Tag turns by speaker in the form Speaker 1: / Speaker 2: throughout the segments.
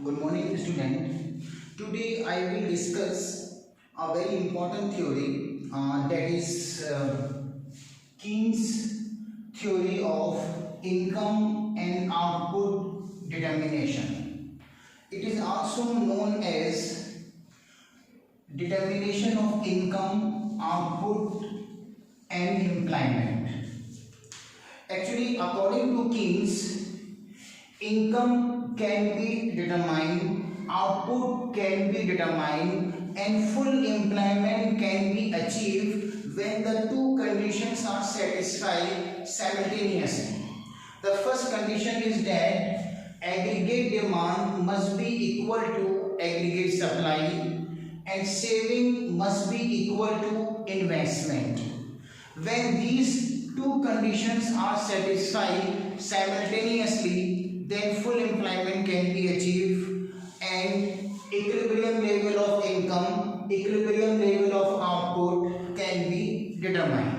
Speaker 1: Good morning, student. Today I will discuss a very important theory that is Keynes' theory of income and output determination. It is also known as determination of income, output, and employment. Actually, according to Keynes, income can be determined, output can be determined, and full employment can be achieved when the two conditions are satisfied simultaneously. The first condition is that aggregate demand must be equal to aggregate supply and saving must be equal to investment. When these two conditions are satisfied simultaneously, then full employment can be achieved and equilibrium level of income, equilibrium level of output can be determined.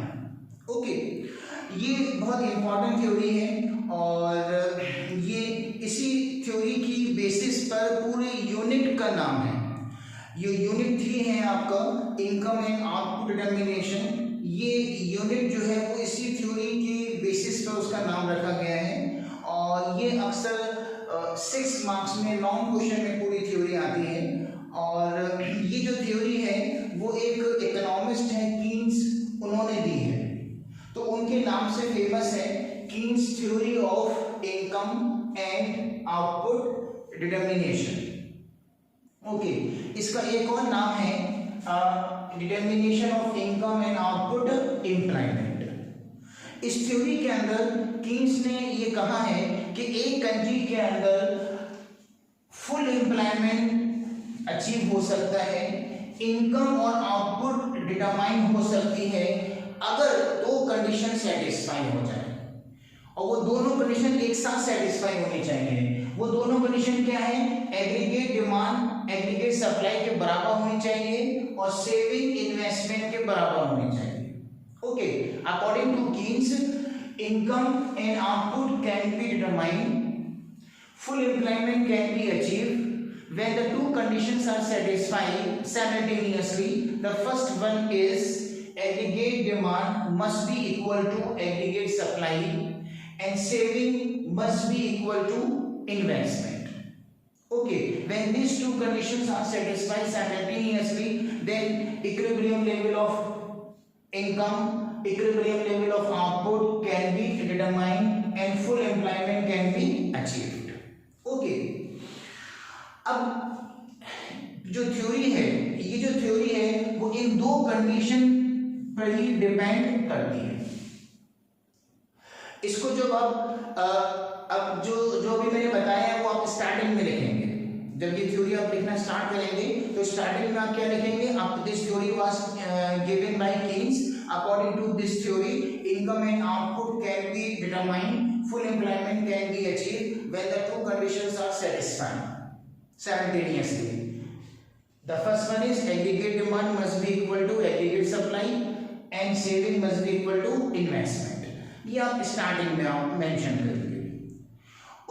Speaker 1: Okay, ये बहुत important theory है और ये इसी theory की basis पर पूरे unit का नाम है। ये यूनिट 3 है आपका इनकम एंड आउटपुट डिटर्मिनेशन। ये यूनिट जो है वो इसी थ्योरी के बेसिस पर उसका नाम रखा गया है और ये अक्सर 6 मार्क्स में लॉन्ग क्वेश्चन में पूरी थ्योरी आती है। और ये जो थ्योरी है वो एक इकोनॉमिस्ट है कीन्स, उन्होंने दी है, तो उनके नाम से फेमस है Keynes theory of income and output determination. Okay, इसका एक और नाम है determination of income and output employment. इस थ्योरी के अंदर कीन्स ने ये कहा है कि एक कंट्री के अंदर फुल एम्प्लॉयमेंट अचीव हो सकता है, इनकम और आउटपुट डिटरमाइन हो सकती है अगर दो कंडीशन सेटिस्फाई हो जाए, और वो दोनों कंडीशन एक साथ सेटिस्फाई होनी चाहिए। वो दोनों कंडीशन क्या है? एग्रीगेट डिमांड एग्रीगेट सप्लाई के बराबर होनी चाहिए और सेविंग इन्वेस्टमेंट के बराबर होनी चाहिए। Okay, according to Keynes, income and output can be determined, full employment can be achieved when the two conditions are satisfied simultaneously. The first one is aggregate demand must be equal to aggregate supply and saving must be equal to investment. Okay, when these two conditions are satisfied simultaneously, then equilibrium level of income, equilibrium level of output can be determined and full employment can be achieved. Okay, अब जो theory है, ये जो theory है वो इन दो condition पर ही depend करती है। इसको जो अब जो भी मैंने बताया है वो आप स्टार्टिंग में लिखेंगे। जब ये थ्योरी आप लिखना स्टार्ट करेंगे तो स्टार्टिंग में आप क्या लिखेंगे? आप this theory was given by Keynes. According to this theory, income and output can be determined, full employment can be achieved when the two conditions are satisfied simultaneously. The first one is aggregate demand must be equal to aggregate supply and saving must be equal to investment. ये आप starting में आप mention करेंगे।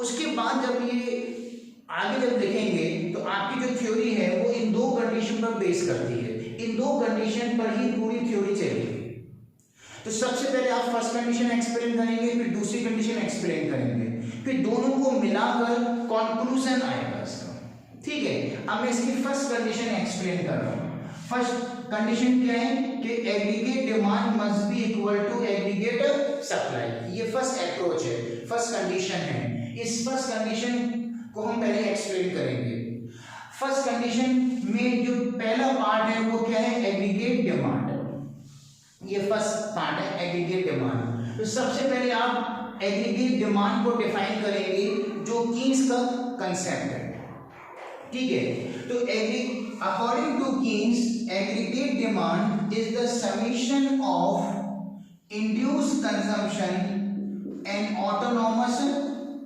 Speaker 1: उसके बाद जब ये आगे जब लिखेंगे तो आपकी जो थ्योरी है वो इन दो कंडीशन पर बेस करती है, इन दो कंडीशन पर ही पूरी थ्योरी चलेगी। तो सबसे पहले आप फर्स्ट कंडीशन एक्सप्लेन करेंगे, फिर दूसरी कंडीशन एक्सप्लेन करेंगे, फिर दोनों को मिलाकर कंक्लूजन आएगा इसका। ठीक है, अब मैं इसकी फर्स्ट कंडीशन एक्सप्लेन कर रहा हूं। फर्स्ट कंडीशन क्या है कि aggregate demand must be equal to aggregate supply. ये फर्स्ट अप्रोच है, फर्स्ट कंडीशन है। इस फर्स्ट कंडीशन को हम पहले एक्सप्लेन करेंगे। फर्स्ट कंडीशन में जो पहला पार्ट है वो क्या है? Aggregate demand. ये फर्स्ट पार्ट है एग्रीगेट डिमांड। तो सबसे पहले आप एग्रीगेट डिमांड को डिफाइन करेंगे जो कीन्स का कंसेप्ट है। ठीक है, तो according to Keynes aggregate demand is the summation of induced consumption and autonomous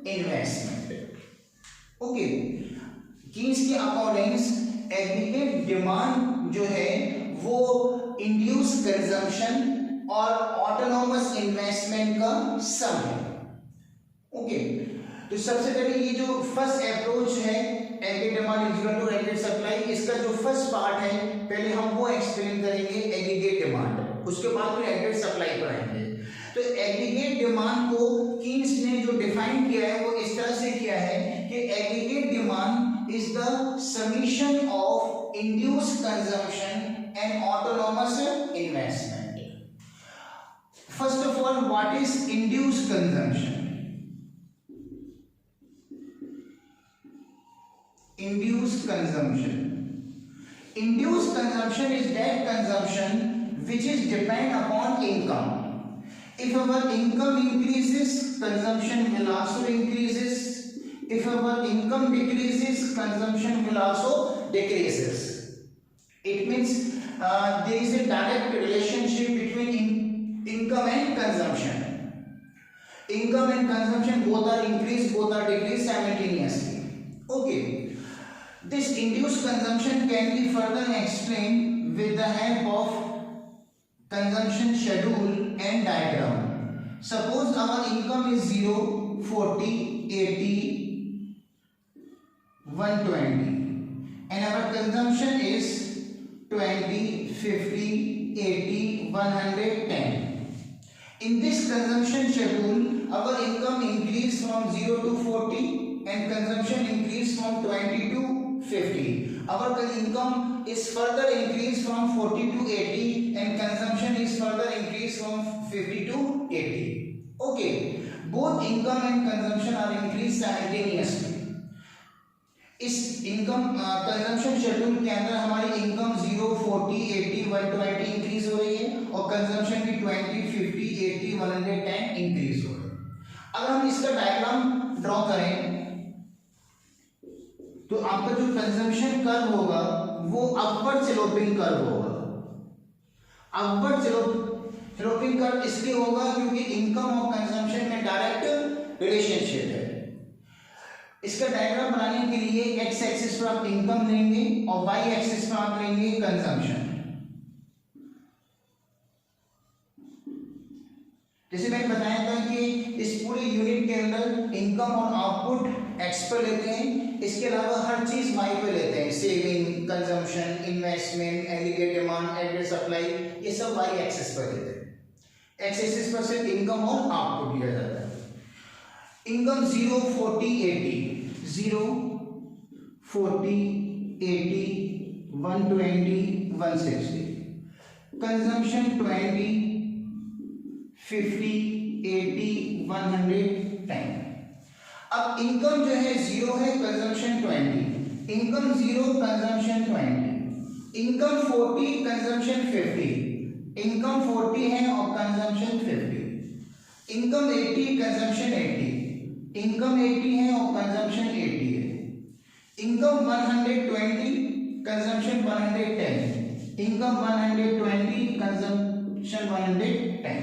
Speaker 1: investment. Okay, Keynes के अकॉर्डिंग एग्रीगेट डिमांड जो है वो इंड्यूस कंजम्पशन और ऑटोनॉमस इन्वेस्टमेंट का सम है। ओके, तो सबसे पहले ये जो फर्स्ट अप्रोच है aggregate demand is equal to aggregate supply, इसका जो फर्स्ट पार्ट है पहले हम वो एक्सप्लेन करेंगे एग्रीगेट डिमांड, उसके बाद फिर एग्रीगेट सप्लाई पर आएंगे। तो एग्रीगेट डिमांड को कीन्स ने जो डिफाइन किया है वो इस तरह से किया है कि aggregate demand is the summation of induced consumption and autonomous investment. First of all, what is induced consumption? Induced consumption. Induced consumption is that consumption which is depend upon income. If our income increases, consumption will also increases. If our income decreases, consumption will also decreases. It means there is a direct relationship between income and consumption. Income and consumption both are increased, both are decreased simultaneously. Okay. This induced consumption can be further explained with the help of consumption schedule and diagram. Suppose our income is 0, 40, 80, 120 and our consumption is 20, 50, 80, 110. In this consumption schedule, our income increased from 0 to 40 and consumption increased from 20 to 50. Our income is further increased from 40 to 80 and consumption is further increased from 50 to 80. Okay, both income and consumption are increased simultaneously. इस income consumption schedule के अंदर हमारी income 0, 40, 80, 120 increase हो रही है और consumption भी 20, 50, 80, 110 increase हो रही है। अगर हम इसका डायग्राम ड्रॉ करें तो आपका जो कंजम्पशन कर्व होगा वो अपवर्ड स्लोपिंग कर्व होगा। अपवर्ड स्लोपिंग कर्व इसलिए होगा क्योंकि इनकम और कंजम्पशन में डायरेक्ट रिलेशनशिप है। इसका डायग्राम बनाने के लिए एक्स एक्सिस पर आप इनकम लेंगे और वाई एक्सिस पर आप लेंगे कंजम्पशन। जैसे मैंने बताया था कि इस पूरे यूनिट के अंदर इनकम और आउटपुट एक्स पर लेते हैं, इसके अलावा हर चीज वाई पे लेते हैं, saving, consumption, investment, aggregate demand, aggregate supply, ये सब वाई एक्सिस पर लेते हैं। एक्स एक्सिस पर सिर्फ इनकम और आउटपुट लिया जाता है। Income 0, 40, 80, 0, 40, 80, 120, 160, consumption 20, 50, 80, 110। अब इनकम जो है 0 है, consumption 20, income 0, consumption 20, income 40, consumption 50, income 40 है और कंजम्पशन 50, इनकम 80, कंजम्पशन 80, इनकम 80 है और कंजम्पशन 80 है, इनकम 120, कंजम्पशन 110, इनकम 120, कंजम्पशन 110।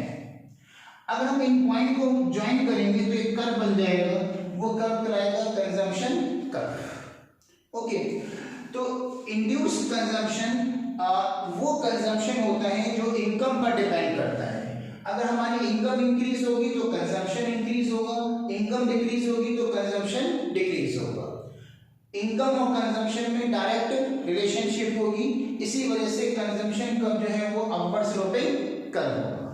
Speaker 1: अगर हम इन पॉइंट को ज्वाइन करेंगे तो एक कर्व बन जाएगा, वो कर्व कराएगा कंजम्पशन कर्व। ओके, तो इंड्यूस्ड कंजम्पशन वो कंजम्पशन होता है जो इनकम पर डिपेंड करता है। अगर हमारी इनकम इंक्रीज होगी तो कंजम्पशन इंक्रीज होगा, इनकम डिक्रीज होगी तो कंजम्पशन डिक्रीज होगा। इनकम और कंजम्पशन में डायरेक्ट रिलेशनशिप होगी, इसी वजह से कंजम्पशन कर्व जो है वो अपवर्ड स्लोपिंग कर्व होगा।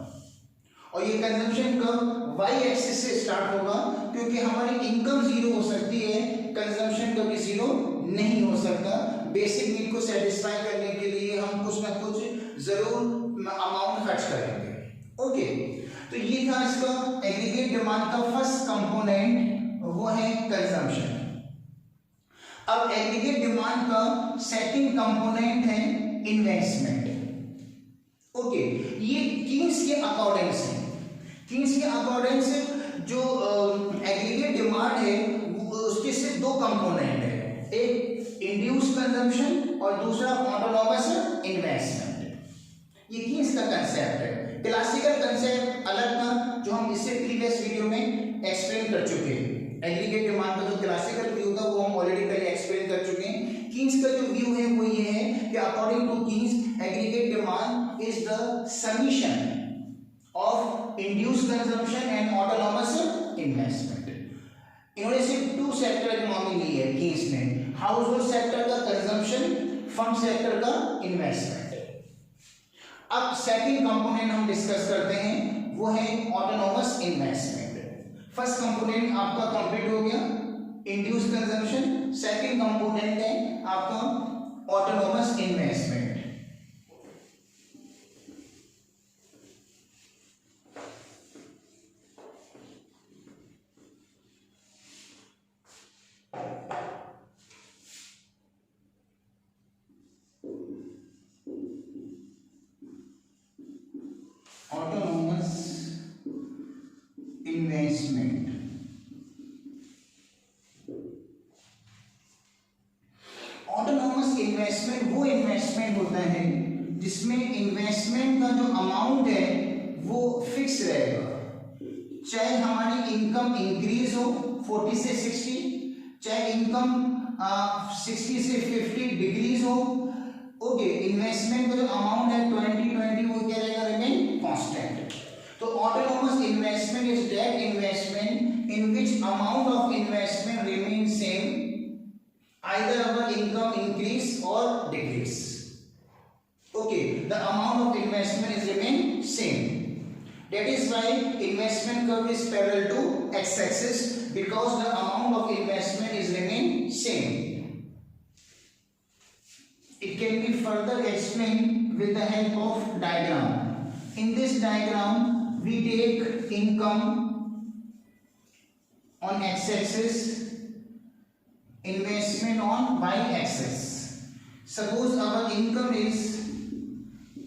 Speaker 1: और ये कंजम्पशन कर्व वाई एक्सिस से स्टार्ट होगा क्योंकि हमारी इनकम 0 हो सकती है, कंजम्पशन कभी 0 नहीं हो सकता। बेसिक नीड को सेटिस्फाई करने के लिए हम कुछ ना कुछ जरूर अमाउंट खर्च करेंगे। ओके, तो ये था इसका एग्रीगेट डिमांड का फर्स्ट कंपोनेंट, वो है कंजम्पशन। अब एग्रीगेट डिमांड का सेकंड कंपोनेंट है इन्वेस्टमेंट। ओके, ये कीन्स के अकॉर्डिंग से, कीन्स के अकॉर्डिंग से जो एग्रीगेट डिमांड है उसके सिर्फ दो कंपोनेंट है, एक इंड्यूस्ड कंजम्पशन और दूसरा ऑटोनोमस इन्वेस्टमेंट। ये कीन्स का कंसेप्ट है। क्लासिकल कंसेप्ट अलग था जो हम इससे प्रीवियस वीडियो में एक्सप्लेन कर चुके हैं। एग्रीगेट डिमांड का जो क्लासिकल व्यू था वो हम ऑलरेडी पहले एक्सप्लेन कर चुके हैं। कीन्स का जो व्यू है वो ये है कि according to Keynes aggregate demand is the summation of induced consumption and autonomous investment. इन्होंने सिर्फ 2 सेक्टर इकोनॉमी ली है केस में, हाउस होल्ड सेक्टर का कंजम्पशन, फंड सेक्टर का इन्वेस्टमेंट। अब सेकंड कंपोनेंट हम डिस्कस करते हैं, वो है ऑटोनोमस इन्वेस्टमेंट। फर्स्ट कंपोनेंट आपका कंप्लीट हो गया, इंड्यूस कंजम्पशन। सेकंड कंपोनेंट है आपका autonomous investment. Autonomous investment, autonomous investment वो इन्वेस्टमेंट होता है जिसमें इन्वेस्टमेंट का जो अमाउंट है वो फिक्स रहेगा, चाहे हमारी इनकम इंक्रीज हो 40 से 60, चाहे इनकम 60 से 50 डिक्रीज हो। ओके, इन्वेस्टमेंट का जो अमाउंट है 20 वो क्या रहेगा, रिमेन कांस्टेंट। तो autonomous investment is that investment in which amount of investment remain same, either our income increase or decrease. Okay, the amount of investment is remain same. That is why investment curve is parallel to x-axis, because the amount of investment is remain same. It can be further explained with the help of diagram. In this diagram, we take income on x-axis, investment on y-axis. Suppose our income is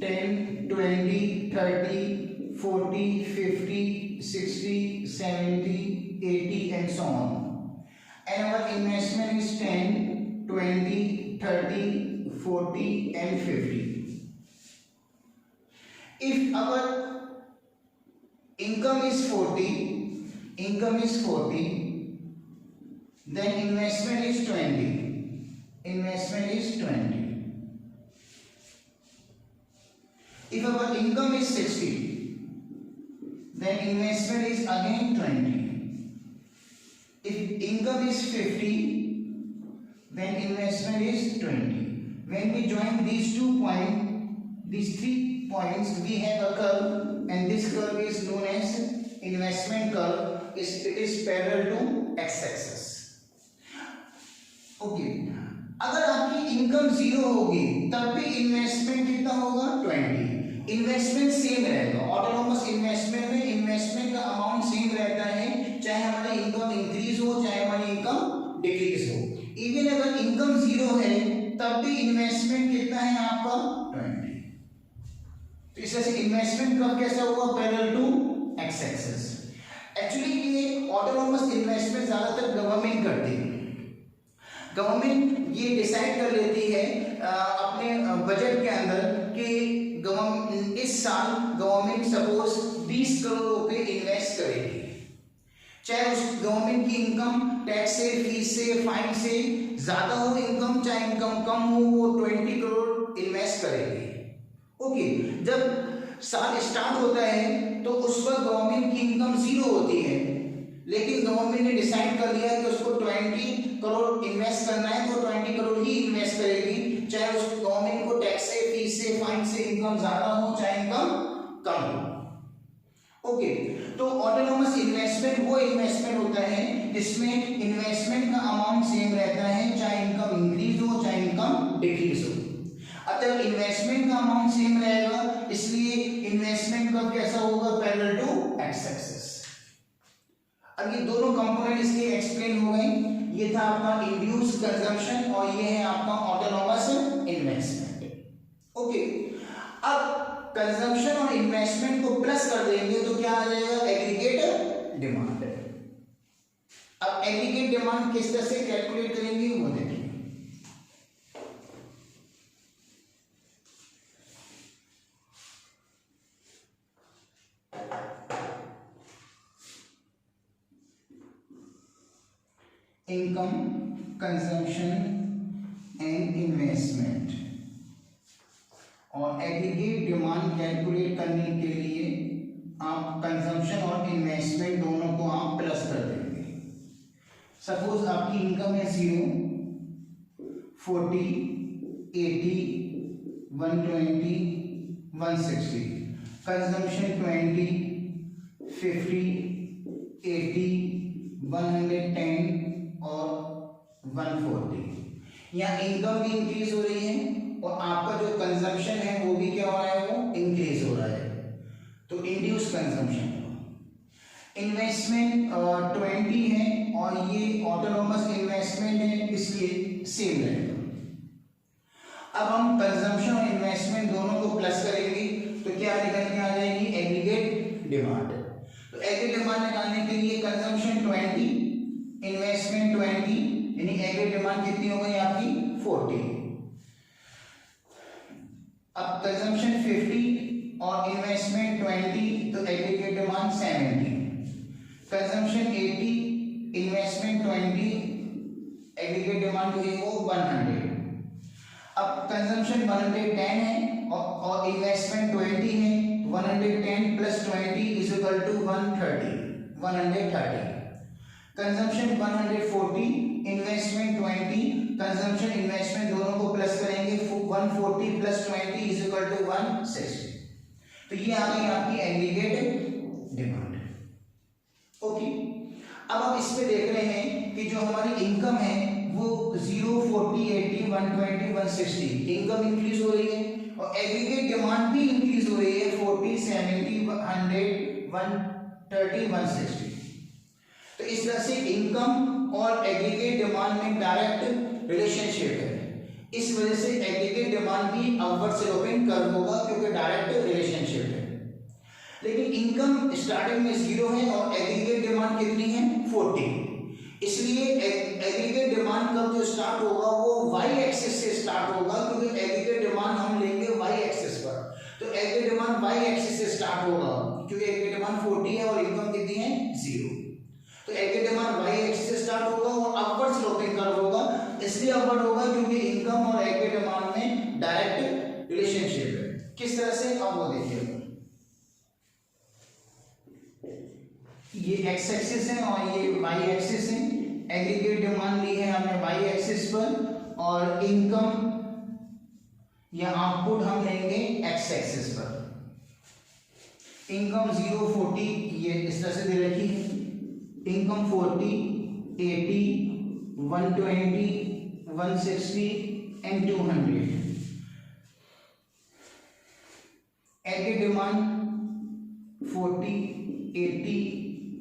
Speaker 1: 10, 20, 30, 40, 50, 60, 70, 80 and so on. And our investment is 10, 20, 30, 40 and 50. If our income is 40, then investment is 20. Investment is 20. If our income is 60, then investment is again 20. If income is 50, then investment is 20. When we join these 2 points, these 3 points, we have a curve, and this curve is known as investment curve. It is parallel to x-axis. Okay, अगर आपकी income 0 होगी तब भी investment कितना होगा, 20। Investment same रहेगा, autonomous investment में investment का अमाउंट सेम रहता है, चाहे हमारी इनकम इंक्रीज हो चाहे हमारी इनकम डिक्रीज हो। इवन अगर इनकम 0 है तब भी इन्वेस्टमेंट कितना है आपका, 20। तो इस तरह से इन्वेस्टमेंट कब कैसा हुआ, parallel to X axis. Actually ये ऑटोनोमस इन्वेस्टमेंट ज्यादातर गवर्नमेंट करती है। गवर्नमेंट ये डिसाइड कर लेती है अपने बजट के अंदर कि इस साल गवर्नमेंट सपोज 20 करोड़ रुपए इन्वेस्ट करेगी, चाहे उस गवर्नमेंट की इनकम टैक्स से, फीस से, फाइन से ज्यादा हो इनकम, चाहे इनकम कम हो, वो 20 करोड़ इन्वेस्ट करेगी। ओके, जब साल स्टार्ट होता है तो उस वक्त गवर्नमेंट की इनकम 0 होती है, लेकिन गवर्नमेंट ने डिसाइड कर लिया कि उसको 20 करोड़ इन्वेस्ट करना है तो 20 करोड़ ही इन्वेस्ट करेगी, चाहे उस गवर्नमेंट को टैक्स से, फीस से, फाइन से इनकम ज्यादा हो चाहे इनकम कम हो। ओके, तो ऑटोनोमस इन्वेस्टमेंट वो इन्वेस्टमेंट होता है जिसमें इन्वेस्टमेंट का अमाउंट सेम रहता है, चाहे इनकम इंक्रीज हो चाहे इनकम डिक्रीज हो। अतः इन्वेस्टमेंट का अमाउंट सेम रहेगा, इसलिए इन्वेस्टमेंट का कैसा होगा, पैरेलल टू एक्स एक्सिस। अब ये दोनों कंपोनेंट इसके एक्सप्लेन हो गए। ये था आपका इंड्यूस कंजम्पशन और ये है आपका ऑटोनोमस इन्वेस्टमेंट। ओके, अब कंजम्पशन और इन्वेस्टमेंट को प्लस कर देंगे तो क्या आ जाएगा, एग्रीगेट डिमांड। अब एग्रीगेट डिमांड किस तरह से कैलकुलेट करेंगे वो देखिए। इनकम, कंजम्पशन एंड इन्वेस्टमेंट, और एग्रीगेट डिमांड कैलकुलेट करने के लिए आप कंजम्पशन और इन्वेस्टमेंट दोनों को आप प्लस कर देंगे। सपोज आपकी इनकम है 0, 40, 80, 120, 160, कंजम्पशन 20, 50, 80, 110 और 140। यहाँ इनकम भी इंक्रीज हो रही है और आपका जो कंजम्पशन है वो भी क्या हो रहा है, वो इंक्रीज हो रहा है। तो इंड्यूस कंजम्पशन, इन्वेस्टमेंट 20 है और ये ऑटोनोमस इन्वेस्टमेंट है, इसलिए सेम रहेगा। अब हम कंजम्पशन और इन्वेस्टमेंट दोनों को प्लस करेंगे तो क्या निकल के आ जाएगी, एग्रीगेट डिमांड। तो एग्रीगेट डिमांड निकालने के लिए कंजम्पशन 20, इन्वेस्टमेंट 20, यानी एग्रीगेट डिमांड कितनी हो गई आपकी 40। अब कंजम्पशन 50 और इन्वेस्टमेंट 20, तो aggregate demand 70। Consumption 80, investment 20, aggregate demand जो है वो 100। अब कंजम्पशन 110 है और इन्वेस्टमेंट 20 है, 110 plus 20 is equal to 130। Consumption 140, investment 20, consumption investment दोनों को प्लस करेंगे, 140 प्लस 20 इज इक्वल टू 160। तो ये आ गई आपकी एग्रीगेट डिमांड। ओके, अब आप इस पे देख रहे हैं कि जो हमारी इनकम है वो 0, 40, 80, 120, 160 इनकम इंक्रीज हो रही है और एग्रीगेट डिमांड भी इंक्रीज हो रही है 40, 70, 100, 130, 160। तो इस तरह से इनकम और एग्रीगेट डिमांड में डायरेक्ट रिलेशनशिप है। इस वजह से एग्रीगेट डिमांड भी अपवर्ड स्लोपिंग कर्व होगा क्योंकि डायरेक्ट रिलेशनशिप है। लेकिन इनकम स्टार्टिंग में 0 है और एग्रीगेट डिमांड कितनी है 40, इसलिए एग्रीगेट डिमांड कब जो स्टार्ट होगा वो वाई एक्सिस से स्टार्ट होगा क्योंकि एग्रीगेट डिमांड हम लेंगे वाई एक्सिस पर। तो एग्रीगेट डिमांड वाई एक्सिस से स्टार्ट होगा क्योंकि एग्रीगेट डिमांड 40 है और इनकम कितनी है 0। तो एग्रीगेट डिमांड वाई एक्सिस से स्टार्ट होगा और अपवर्ड स्लोपिंग कर्व होगा, इसलिए अपवर्ड होगा क्योंकि इनकम और एग्रीगेट डिमांड में डायरेक्ट रिलेशनशिप है। किस तरह से, आप वो देखिए। ये एक्स एक्सिस है और ये वाई एक्सिस है। एग्रीगेट डिमांड ली है हमने वाई एक्सिस पर और इनकम या आउटपुट हम लेंगे एक्स एक्सिस पर। इनकम 0, 40 ये इस तरह से दे रखी है। Income 40, 80, 120, 160 and 200। एग्रीगेट डिमांड 40, 80,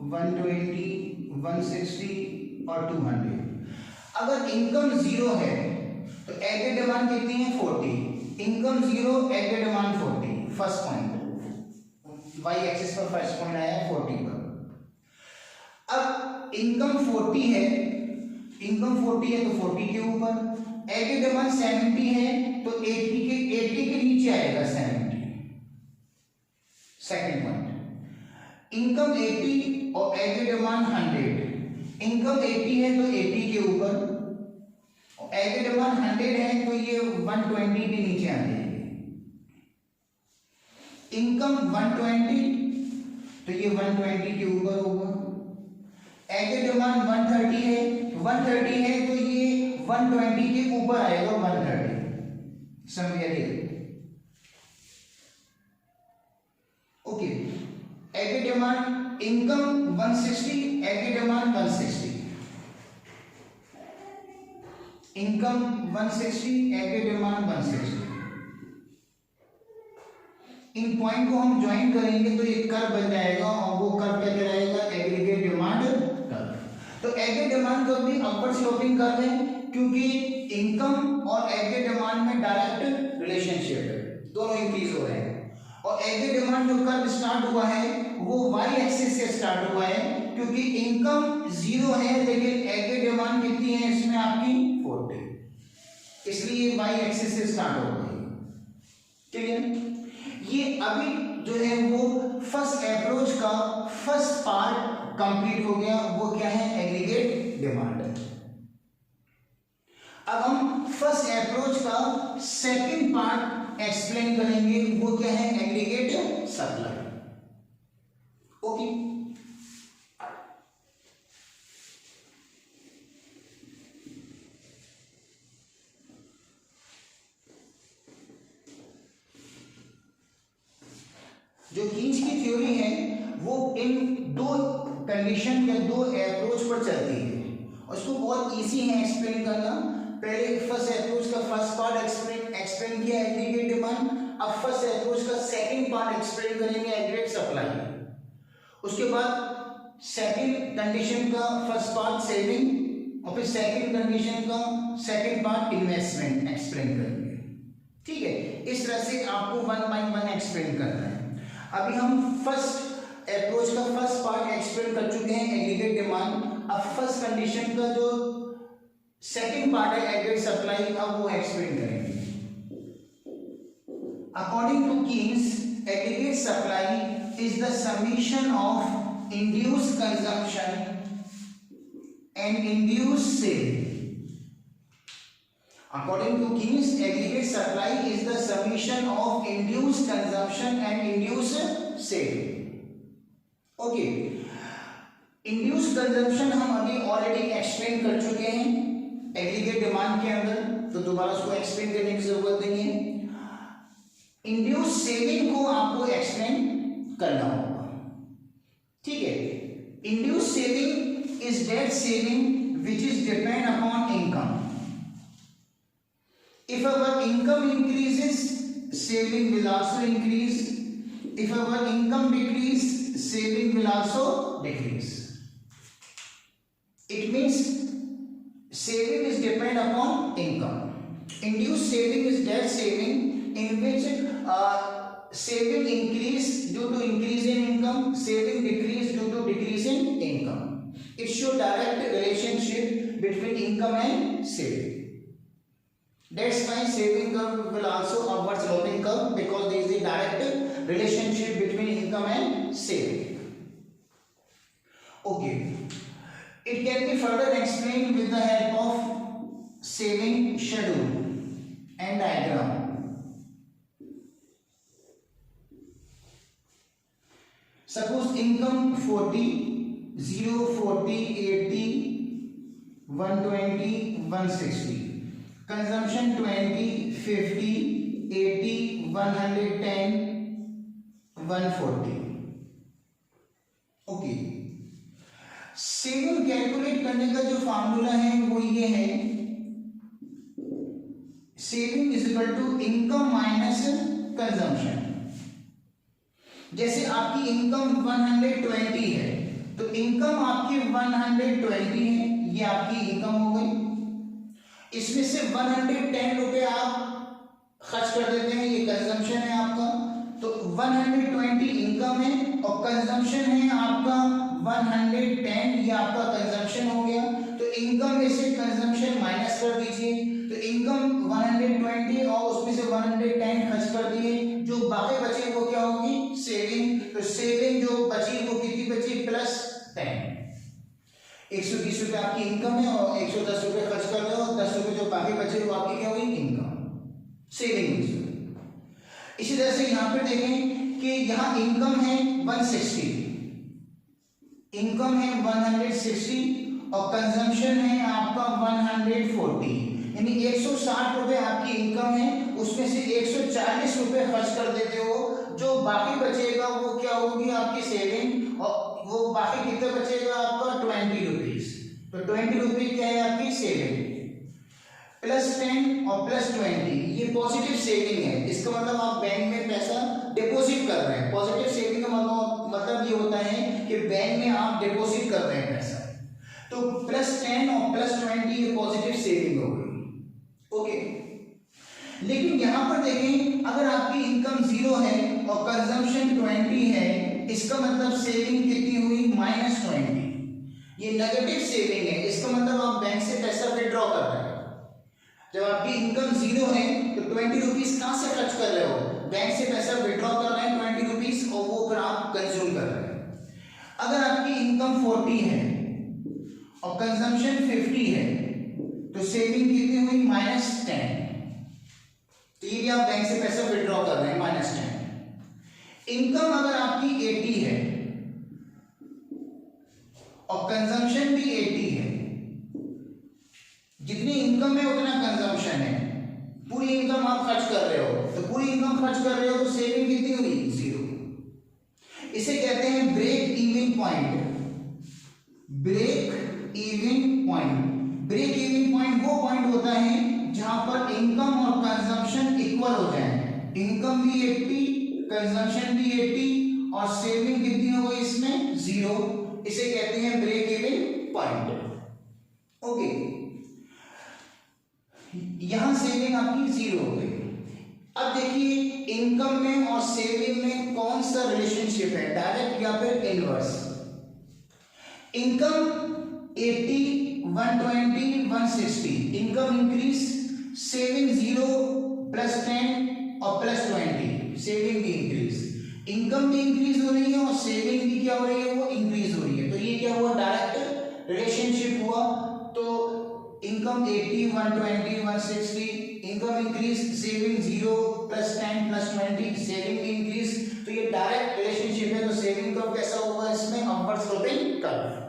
Speaker 1: 120, 160 और 200। अगर इनकम 0 है तो एग्रीगेट डिमांड कितनी है 40। Income 0, aggregate demand 40। First point Y axis पर फर्स्ट पॉइंट आया है 40 पर। अब इनकम 40 है, इनकम 40 है तो 40 के ऊपर, एग्रीगेट डिमांड 70 है तो 80 के नीचे आएगा 70। सेकंड पॉइंट, इनकम 80 और एग्रीगेट डिमांड 100। इनकम 80 है तो 80 के ऊपर और एग्रीगेट डिमांड 100 है तो ये 120 के नीचे आ जाएगी। इनकम 120 तो ये 120 के ऊपर होगा। एग्रीगेट डिमांड 130 है, 130 है तो ये 120 के ऊपर आएगा 130 somewhere here. Okay, aggregate demand income 160, aggregate demand 160। Income 160, aggregate demand 160। In point को हम ज्वाइन करेंगे तो एक कर्व बन जाएगा और वो कर्व क्या कहलाएगा, एग्रीगेट डिमांड कर्व। तो एग्रीगेट डिमांड कर्व भी अपवर्ड स्लोपिंग कर्व है क्योंकि इनकम और एग्रीगेट डिमांड में डायरेक्ट रिलेशनशिप है, दोनों इंक्रीज हो रहे हैं। और एग्रीगेट डिमांड जो कर्व स्टार्ट हुआ है वो वाई एक्सिस से स्टार्ट हुआ है क्योंकि इनकम 0 है लेकिन एग्रीगेट डिमांड कितनी है इसमें आपकी 40, इसलिए वाई एक्सिस से स्टार्ट हो गई। ठीक है, ये अभी जो है वो फर्स्ट अप्रोच का फर्स्ट पार्ट कंप्लीट हो गया। वो क्या है, एग्रीगेट डिमांड। अब हम फर्स्ट अप्रोच का सेकंड पार्ट एक्सप्लेन करेंगे, वो क्या है, एग्रीगेट सप्लाई। ओके, कंडीशन या दो अप्रोच पर चलती है, उसको बहुत इजी है एक्सप्लेन करना। पहले फर्स्ट अप्रोच का फर्स्ट पार्ट एक्सप्लेन किया एग्रीगेट डिमांड, अब फर्स्ट अप्रोच का सेकंड पार्ट एक्सप्लेन करेंगे एग्रीगेट सप्लाई। उसके बाद सेकंड कंडीशन का फर्स्ट पार्ट सेविंग और फिर सेकंड कंडीशन का सेकंड पार्ट इन्वेस्टमेंट एक्सप्लेन करेंगे। ठीक है, इस तरह से आपको 1 बाय 1 एक्सप्लेन करना है। अभी हम फर्स्ट अप्रोच का फर्स्ट पार्ट एक्सप्लेन कर चुके हैं एग्रीगेट डिमांड। अब फर्स्ट कंडीशन का जो सेकंड पार्ट है एग्रीगेट सप्लाई, अब वो एक्सप्लेन करेंगे। According to Keynes, aggregate supply is the summation of induced consumption and induced sale. According to Keynes, aggregate supply is the summation of induced consumption and induced sale. Okay, induced consumption हम अभी already explain कर चुके हैं aggregate demand के अंदर, तो दोबारा उसको एक्सप्लेन करने की जरूरत नहीं है। इंड्यूस सेविंग को आपको एक्सप्लेन करना होगा। ठीक है, induce saving is that saving which is depend upon income. If our income increases, saving will also increase. If our income decrease, saving will also decrease. It means saving is depend upon income. Induce saving is that saving in which saving increase due to increase in income, saving decrease due to decrease in income. It shows direct relationship between income and saving. That's why saving curve will also upward sloping curve, because there is a direct relationship between income and saving. Okay, it can be further explained with the help of saving schedule and diagram. Suppose income 40, 0, 40, 80, 120, 160. Consumption 20, 50, 80, 110, 140. Okay. Saving calculate करने का जो formula है वो ये है, saving is equal to income minus consumption. जैसे आपकी income 120 है, तो इनकम आपकी 120 है, ये आपकी इनकम हो गई। इसमें से 110 रुपए आप खर्च कर देते हैं, ये कंजम्पशन है आपका। तो 120 इनकम है और कंजम्पशन है आपका 110, ये आपका कंजम्पशन हो गया। तो इनकम में से कंजम्पशन माइनस कर दीजिए, तो इनकम 120 और उसमें से 110 खर्च कर दिए, जो बाकी बचे वो क्या होगी, सेविंग। तो सेविंग जो बची वो कितनी बची, प्लस 10। 120 रुपए आपकी इनकम है और 110 रुपए खर्च कर रहे हो, 10 रुपए जो बाकी बचे वो आपकी क्या हुई, इनकम, सेविंग। इसी तरह से यहां पर देखें कि यहां इनकम है 160, इनकम है 160 और कंजम्पशन है आपका 140, यानी 160 रुपए आपकी इनकम है, उसमें से 140 रुपए खर्च कर देते हो, जो बाकी बचेगा वो क्या होगी, आपकी सेविंग। और वो बाकी कितना बचेगा आपका 20 रुपीज। तो 20 रुपीज क्या है आपकी सेविंग, प्लस 10 और प्लस 20, ये पॉजिटिव सेविंग है। इसका मतलब आप बैंक में पैसा डिपॉजिट कर रहे हैं। पॉजिटिव सेविंग का मतलब ये होता है कि बैंक में आप डिपॉजिट कर रहे हैं पैसा। तो प्लस 10 और प्लस 20 ये पॉजिटिव सेविंग हो गई। ओके, लेकिन यहां पर देखें, अगर आपकी इनकम 0 है और कंजम्पशन 20 है, इसका मतलब सेविंग कितनी हुई, -20। ये नेगेटिव सेविंग है, इसका मतलब आप बैंक से पैसा विड्रॉ कर रहे हैं। जब आपकी इनकम 0 है तो 20 रुपीज कहां से खर्च कर रहे हो, बैंक से पैसा विड्रॉ कर रहे हैं 20 रुपीज, और वो फिर आप कंज्यूम कर रहे हैं। अगर आपकी इनकम 40 है और कंजम्पशन 50 है, तो सेविंग कितनी हुई, -10। तो ये भी आप बैंक से पैसा विड्रॉ कर रहे हैं, -10। इनकम अगर आपकी 80 है और कंजम्पशन भी 80 है, जितनी इनकम है उतना कंजम्पशन है, पूरी इनकम आप खर्च कर रहे हो, तो पूरी इनकम खर्च कर रहे हो तो सेविंग कितनी हुई, 0। इसे कहते हैं break even point. Break even point. Break even point वो पॉइंट होता है जहां पर इनकम और कंजम्पशन इक्वल हो जाए, इनकम भी 80, कंजम्पशन भी 80 और सेविंग कितनी हो गई इसमें 0, इसे कहते हैं ब्रेक इवन पॉइंट। ओके, यहां सेविंग आपकी 0 हो गई। अब देखिए इनकम में और सेविंग में कौन सा रिलेशनशिप है, डायरेक्ट या फिर inverse. Income 80, 120, 160, income increase, saving 0 plus 10 और प्लस 20, सेविंग भी इंक्रीज। इनकम भी इंक्रीज हो रही है और सेविंग भी क्या हो रही है, वो इंक्रीज हो रही है। तो ये क्या हुआ, डायरेक्ट रिलेशनशिप हुआ। तो income 80, 120, 160, income increase, saving 0 plus 10 plus 20, saving भी इंक्रीज। तो ये डायरेक्ट रिलेशनशिप है। तो सेविंग कर्व कैसा होगा इसमें, अपवर्ड स्लोपिंग कर्व।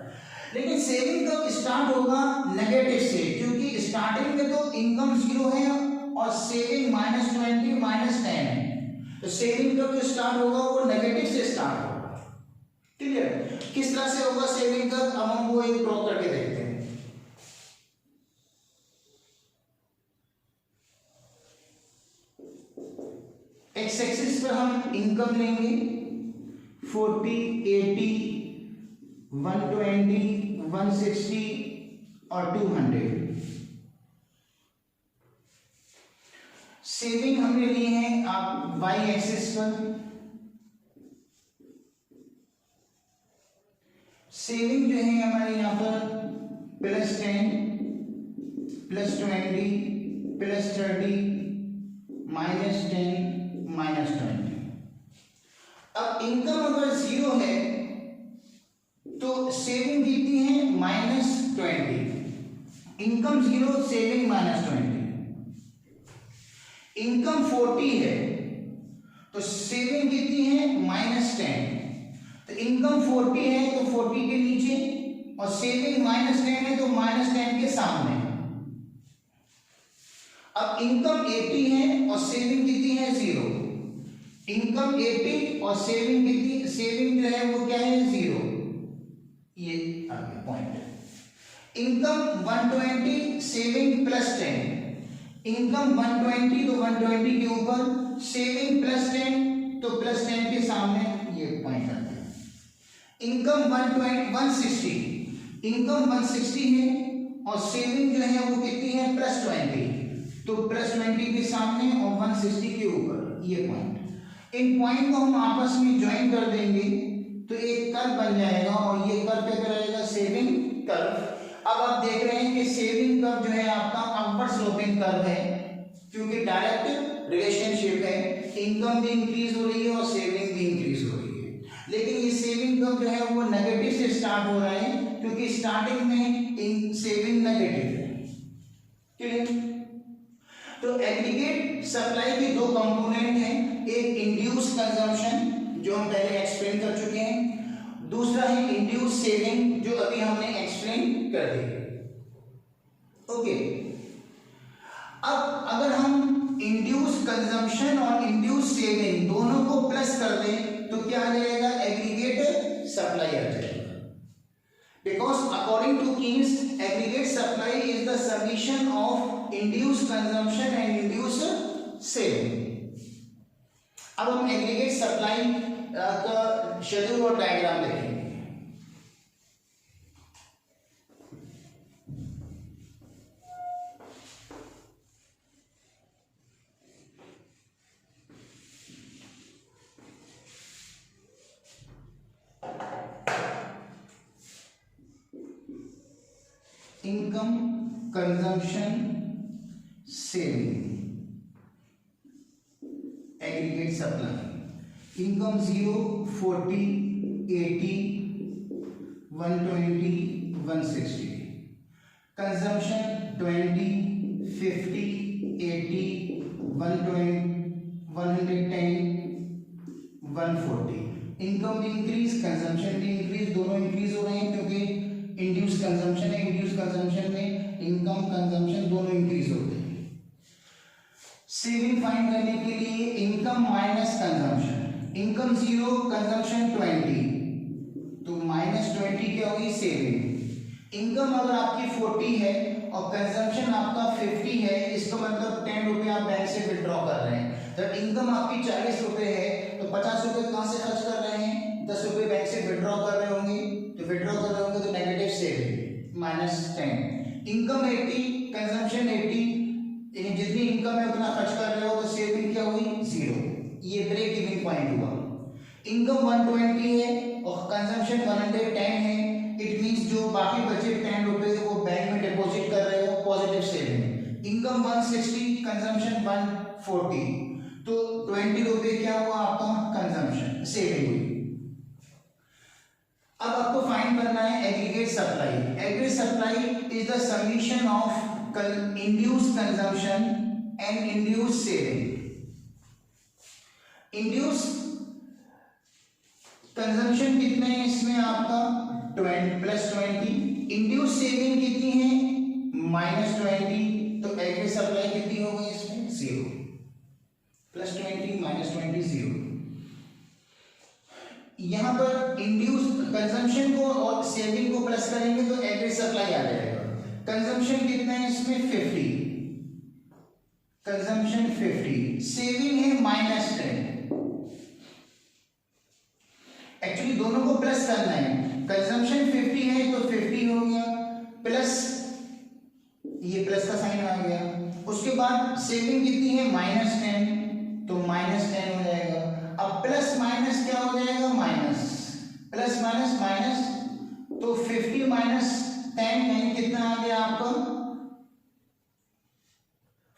Speaker 1: लेकिन सेविंग कर्व स्टार्ट होगा नेगेटिव से, क्योंकि स्टार्टिंग में तो इनकम 0 है और सेविंग -20 -10 है। तो सेविंग कर्व जो स्टार्ट होगा वो नेगेटिव से स्टार्ट होगा। क्लियर? किस तरह से होगा सेविंग कर्व, अब हम वो एक ड्रॉ करके देखते हैं। एक्स एक्सिस पर हम इनकम लेंगे 40, 80, 120, 160 और 200। सेविंग हमने ली है आप वाई एक्सिस पर। सेविंग जो है हमारे यहां पर +10, +20, +30, -10, -20। अब इनकम अगर 0 है तो सेविंग कितनी है, -20। Income 0, saving -20। इनकम 40 है तो सेविंग कितनी है, -10। तो इनकम 40 है तो 40 के नीचे और सेविंग -10 है तो -10 के सामने। अब इनकम 80 है और सेविंग कितनी है, 0। इनकम 80 और सेविंग कितनी, सेविंग जो है वो क्या है, 0। ये आ गया पॉइंट। Income 120, saving +10। इनकम 120 तो 120 के ऊपर, सेविंग +10 तो +10 के सामने, ये पॉइंट आ गया। इनकम 160, इनकम 160 है और सेविंग जो है वो कितनी है, +20, तो +20 के सामने और 160 के ऊपर, ये पॉइंट। इन पॉइंट को हम आपस में ज्वाइन कर देंगे तो एक कर्व बन जाएगा और ये कर्व क्या रहेगा, सेविंग कर्व। अब आप देख रहे हैं कि सेविंग कर्व जो है आपका अपवर्ड स्लोपिंग कर्व है, क्योंकि डायरेक्ट रिलेशनशिप है, इनकम भी इंक्रीज हो रही है और सेविंग भी इंक्रीज हो रही है। लेकिन ये सेविंग कर्व जो है वो नेगेटिव से स्टार्ट हो रहा है, क्योंकि स्टार्टिंग में इन सेविंग नेगेटिव है। क्लियर? तो एग्रीगेट सप्लाई के दो कंपोनेंट हैं, एक इंड्यूस कंजम्पशन जो हम पहले एक्सप्लेन कर चुके हैं, दूसरा है इंड्यूस सेविंग जो अभी हमने एक्सप्लेन कर दी। ओके, अब अगर हम इंड्यूस कंजम्पशन और इंड्यूस सेविंग दोनों को प्लस कर दें तो क्या आ जाएगा, एग्रीगेट सप्लाई आ जाएगा। Because according to Keynes, aggregate supply is the summation of induced consumption and induced saving. अब हम एग्रीगेट सप्लाई का शेड्यूल और डायग्राम देखेंगे। Income, consumption, saving, aggregate supply. Income 0, 40, 80, 120, 160। Consumption 20, 50, 80, 120, 110, 140। Income भी इंक्रीज, कंजम्पशन भी increase, दोनों increase हो रहे हैं क्योंकि इंड्यूस कंजम्पशन है। इंड्यूस कंजम्पशन में इनकम कंजम्पशन दोनों इंक्रीज होते हैं। सेविंग फाइंड करने के लिए income minus consumption, income 0, consumption 20, तो -20 क्या होगी, सेविंग। इनकम अगर आपकी 40 है और कंजम्पशन आपका 50 है, इसका मतलब 10 रुपए आप बैंक से विड्रॉ कर रहे हैं। जब इनकम आपकी 40 रुपए है तो 50 रुपए कहां से खर्च कर रहे हैं, 10 रुपए बैंक से विड्रॉ कर रहे होंगे, तो विड्रॉ कर रहे होंगे तो नेगेटिव सेविंग -10। इनकम 80, कंजम्पशन 80, यानी जितनी इनकम है उतना खर्च कर रहे हो तो सेविंग क्या हुई 0। ये ब्रेक इवन पॉइंट हुआ। इनकम 120 है और कंजम्पशन 110 है, इट मींस जो बाकी बचे 10 रुपए वो बैंक में डिपॉजिट कर रहे हो, पॉजिटिव सेविंग। इनकम 160, कंजम्पशन 140, तो 20 रुपए क्या हुआ आपका कंजम्पशन सेविंग हुई। अब आपको फाइंड करना है aggregate supply. Aggregate supply is the summation of induced consumption and induced saving. Induced consumption कितने हैं इसमें आपका 20 +20, इंड्यूस सेविंग कितनी है -20, तो एग्रीगेट सप्लाई कितनी हो गई इसमें 0। +20 -20 0। यहां पर इंड्यूस कंजम्पशन को और सेविंग को प्लस करेंगे तो एग्रीगेट सप्लाई आ जाएगा। कंजम्पशन कितना है इसमें 50, कंजम्पशन 50, सेविंग है -10। एक्चुअली दोनों को प्लस करना है, कंजम्पशन 50 है तो 50 हो गया प्लस ये प्लस का साइन आ गया, उसके बाद सेविंग कितनी है -10 तो -10 हो जाएगा। अब प्लस माइनस क्या हो जाएगा माइनस, प्लस माइनस माइनस, तो 50 -10 यानी कितना आ गया आपका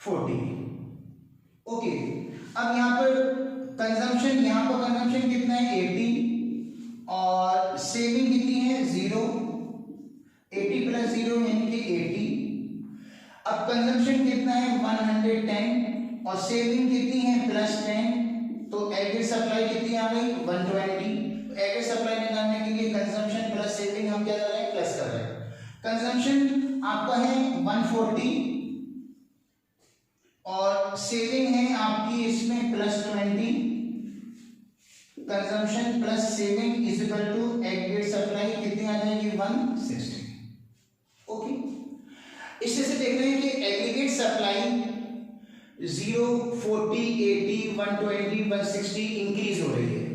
Speaker 1: 40। ओके, अब यहां पर कंजम्पशन, यहां पर कंजम्पशन कितना है 80 और सेविंग कितनी है 0, 80 + 0 यानी कि 80। अब कंजम्पशन कितना है 110 और सेविंग कितनी है +10, तो एग्रीगेट सप्लाई कितनी आ गई 120। एग्रीगेट सप्लाई निकालने के लिए कंजम्पशन प्लस सेविंग हम क्या कर रहे हैं प्लस कर रहे हैं। कंजम्पशन आपका है 140 और सेविंग है आपकी इसमें +20। Consumption plus saving is equal to aggregate supply कितनी आ जाएगी 160। ओके, इससे से देख रहे हैं कि एग्रीगेट सप्लाई 0, 40, 80, 120, 160 इंक्रीज हो रही है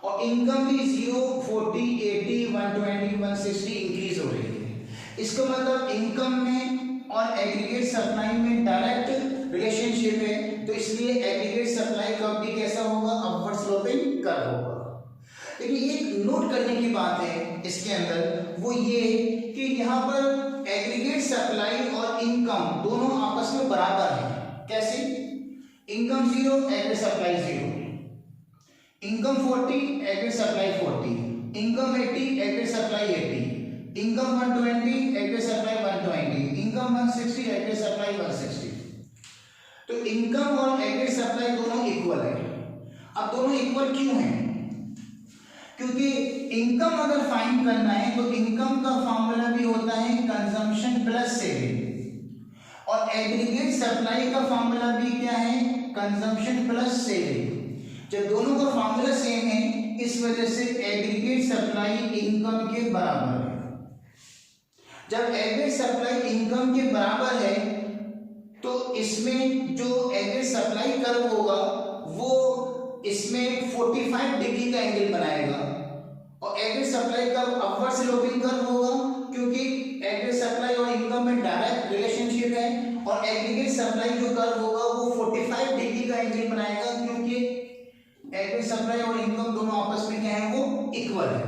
Speaker 1: और इनकम भी 0, 40, 80, 120, 160 इंक्रीज हो रही है। इसका मतलब इनकम में और एग्रीगेट सप्लाई में डायरेक्ट रिलेशनशिप है, तो इसलिए एग्रीगेट सप्लाई कर्व भी कैसा होगा अपवर्ड स्लोपिंग कर्व होगा। लेकिन एक नोट करने की बात है इसके अंदर, वो ये कि यहां पर एग्रीगेट सप्लाई और इनकम दोनों आपस में बराबर है। कैसे, income 0 aggregate supply 0, income 40 aggregate supply 40, income 80 aggregate supply 80, income 120 aggregate supply 120, income 160 aggregate supply 160। तो इनकम और एग्रीगेट सप्लाई दोनों इक्वल है। अब दोनों इक्वल क्यों हैं? क्योंकि इनकम अगर फाइंड करना है तो इनकम का फॉर्मूला भी होता है कंजम्पशन प्लस सेविंग और एग्रीगेट सप्लाई का फॉर्मूला भी क्या है कंजम्पशन प्लस सेविंग। जब दोनों का फॉर्मूला सेम है इस वजह से एग्रीगेट सप्लाई इनकम के बराबर है। जब एग्रीगेट सप्लाई इनकम के बराबर है तो इसमें जो एग्रीगेट सप्लाई कर्व होगा वो इसमें 45 डिग्री का एंगल बनाएगा और aggregate supply curve upward sloping curve होगा क्योंकि एग्रीगेट सप्लाई और इनकम में डायरेक्ट रिलेशनशिप है और एग्रीगेट सप्लाई जो कर्व होगा वो 45 डिग्री का एंगल बनाएगा क्योंकि एग्रीगेट सप्लाई और इनकम दोनों आपस में क्या है वो इक्वल है।